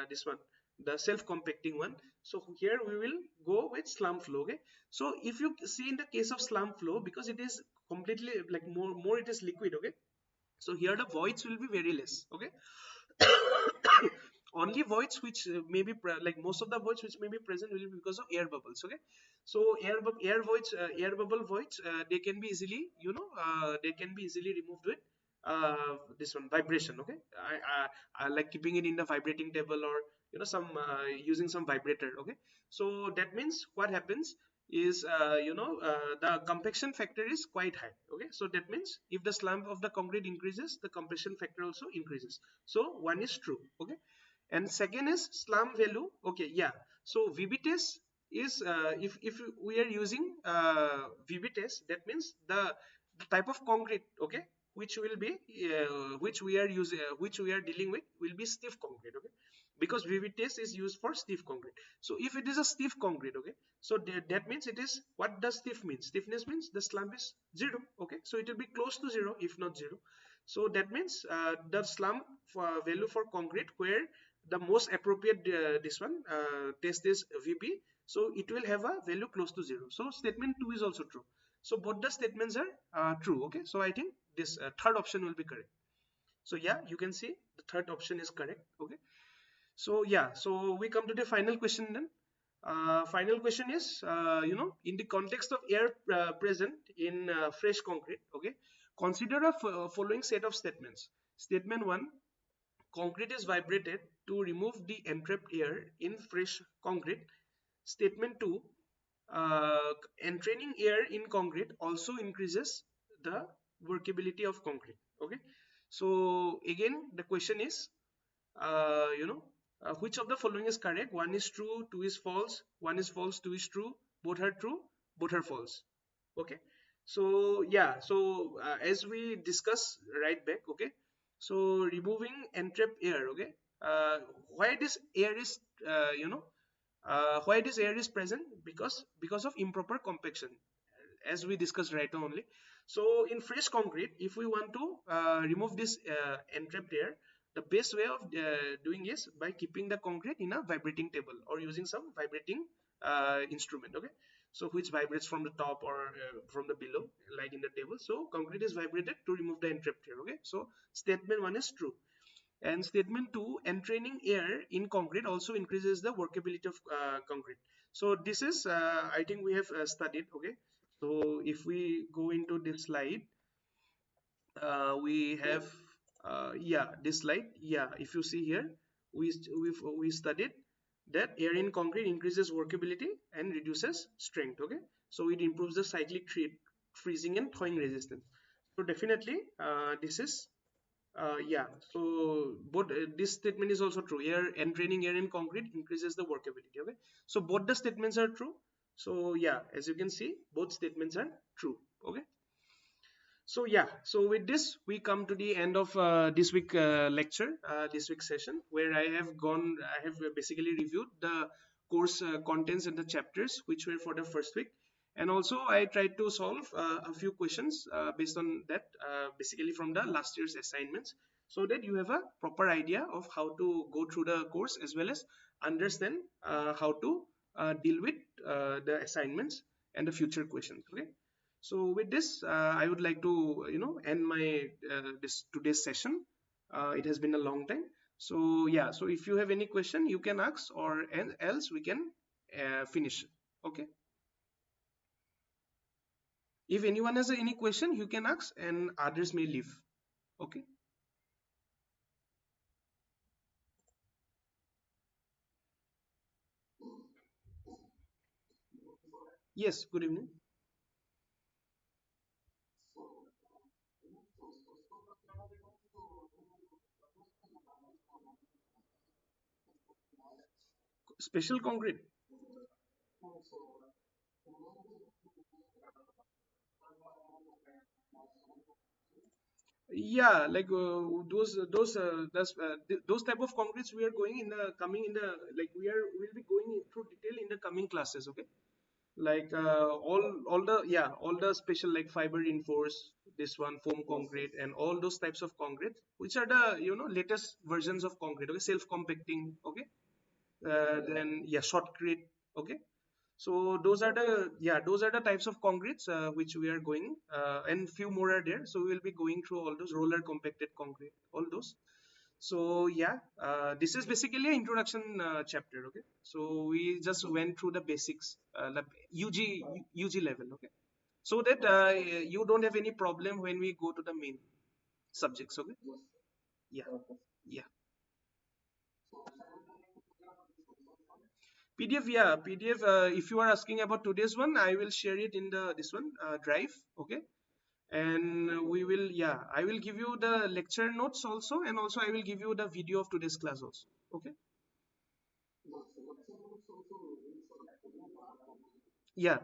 this one, the self compacting one. So here we will go with slump flow. Okay, so if you see in the case of slump flow, because it is completely like more it is liquid. Okay, so here the voids will be very less. Okay, only voids which may be like most of the voids which may be present will be because of air bubbles. Okay, so air voids, air bubble voids, they can be easily, they can be easily removed with this one vibration. Okay, I like keeping it in the vibrating table, or some using some vibrator. Okay, so that means what happens is the compaction factor is quite high. Okay, so that means if the slump of the concrete increases, the compaction factor also increases. So one is true. Okay, and second is slump value. Okay, yeah, so VB test is if we are using VB test, that means the type of concrete, okay, which will be which we are using, which we are dealing with, will be stiff concrete. Okay, because VB test is used for stiff concrete. So if it is a stiff concrete, okay, so that means it is, what does stiff mean? Stiffness means the slump is 0. Okay, so it will be close to 0 if not 0. So that means the slump value for concrete, where the most appropriate this one test is VB, so it will have a value close to 0. So statement 2 is also true. So both the statements are true. Okay, so I think this third option will be correct. So yeah, you can see the third option is correct. Okay, so yeah, so we come to the final question then. Final question is, in the context of air present in fresh concrete. Okay, consider a following set of statements. Statement 1, concrete is vibrated to remove the entrapped air in fresh concrete. Statement 2, entraining air in concrete also increases the workability of concrete. Okay, so again the question is, which of the following is correct? 1 is true, 2 is false, 1 is false, 2 is true, both are true, both are false. Okay, so yeah, so as we discussed right back. Okay, so removing entrapped air. Okay, uh, why this air is why this air is present? Because of improper compaction, as we discussed right now only. So in fresh concrete, if we want to remove this entrapped air, the best way of doing is by keeping the concrete in a vibrating table, or using some vibrating instrument. Okay, so which vibrates from the top or from the below, like in the table. So concrete is vibrated to remove the entrapped air. Okay, so statement 1 is true. And statement 2, entraining air in concrete also increases the workability of concrete. So this is I think we have studied. Okay, so if we go into this slide, we have yeah, this slide. Yeah, if you see here, we studied that air in concrete increases workability and reduces strength. Okay, so it improves the cyclic freezing and thawing resistance. So definitely, this is yeah. So both this statement is also true. Air entraining air in concrete increases the workability. Okay. So both the statements are true. So yeah, as you can see, both statements are true. Okay. So yeah, so with this we come to the end of this week lecture, this week session, where I have basically reviewed the course contents and the chapters which were for the first week, and also I tried to solve a few questions based on that, basically from the last year's assignments, so that you have a proper idea of how to go through the course as well as understand how to deal with the assignments and the future questions. Okay. So with this, I would like to end my this today's session. It has been a long time. So yeah, so if you have any question, you can ask, or else we can finish. Okay. If anyone has any question, you can ask, and others may leave. Okay. Yes. Good evening. Special concrete. Yeah, like those type of concretes we are going in the coming in the like we'll be going through detail in the coming classes. Okay. Like all the yeah all the special like fiber reinforced, this one foam concrete, and all those types of concrete which are the latest versions of concrete. Okay, self compacting. Okay. Then yeah, shotcrete. Okay. So those are the yeah those are the types of concretes which we are going, and few more are there, so we will be going through all those roller compacted concrete, all those. So yeah, this is basically an introduction chapter. Okay, so we just went through the basics, like UG level. Okay, so that you don't have any problem when we go to the main subjects. Okay. Yeah. Yeah. PDF, yeah, PDF. If you are asking about today's one, I will share it in the this one drive. Okay, and we will yeah I will give you the lecture notes also, and also I will give you the video of today's class also. Okay. Yeah.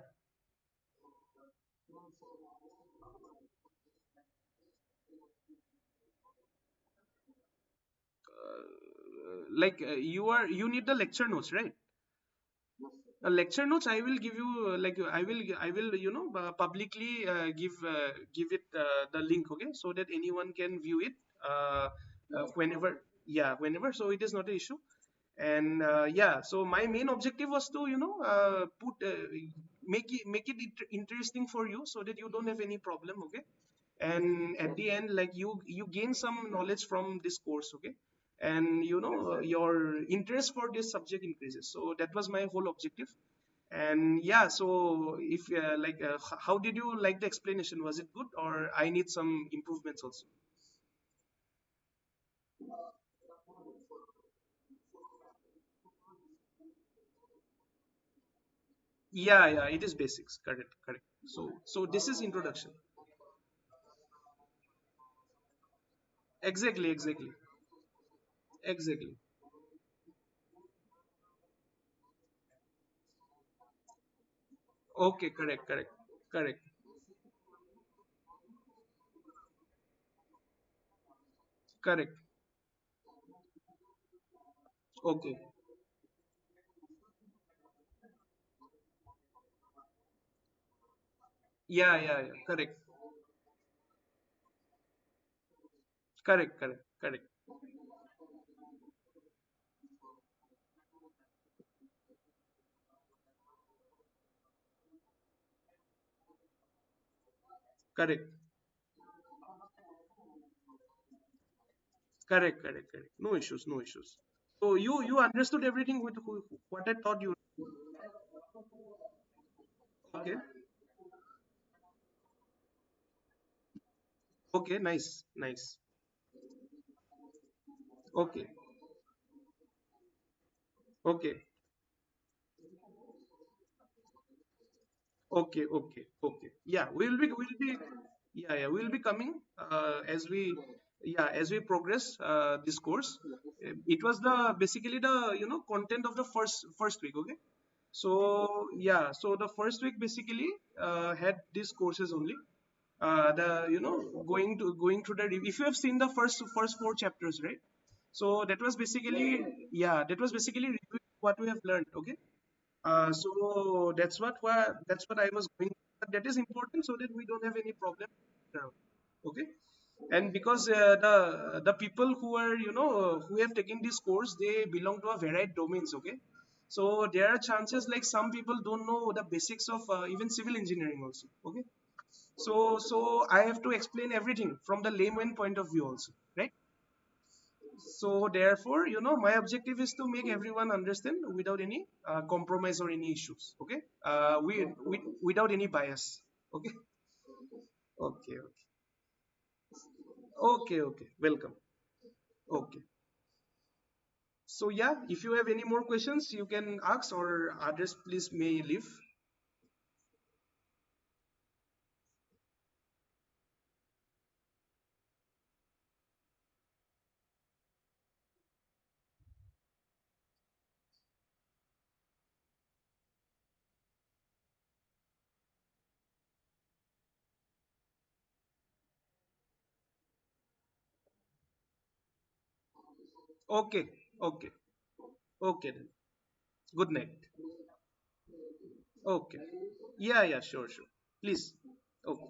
Like you need the lecture notes, right? Lecture notes I will give you, I will publicly give it the link. Okay, so that anyone can view it whenever. Yeah, whenever, so it is not an issue. And yeah, so my main objective was to put make it interesting for you, so that you don't have any problem. Okay. And at the end, like you gain some knowledge from this course. Okay. And your interest for this subject increases, so that was my whole objective. And yeah, so if how did you like the explanation? Was it good, or I need some improvements also? Yeah, yeah, it is basics. Correct, correct. So this is introduction. Exactly, exactly, exactly. Okay, correct, correct, correct, correct. Okay. Yeah, yeah, yeah. Correct, correct, correct, correct, correct, correct, correct, correct. No issues, no issues. So you understood everything with what I taught you. Okay. Okay. Nice, nice. Okay. Okay. Okay. Okay. Okay. Yeah. We'll be. We'll be. Yeah, yeah, we'll be coming as we, yeah, as we progress this course. It was the basically the content of the first week. Okay, so yeah, so the first week basically had these courses only. The going through the if you have seen the first four chapters, right? So that was basically, yeah, that was basically reviewing what we have learned. Okay, so that's what I was going. But that is important so that we don't have any problem. Okay, and because the people who are who have taken this course, they belong to a varied domains. Okay, so there are chances like some people don't know the basics of even civil engineering also. Okay, so I have to explain everything from the layman point of view also, right? So therefore, my objective is to make everyone understand without any compromise or any issues. Okay, without any bias. Okay, okay, okay. Welcome. Okay. So yeah, if you have any more questions, you can ask, or others please may leave. Okay, okay, okay then. Good night. Okay. Yeah, yeah, sure. Please. Okay.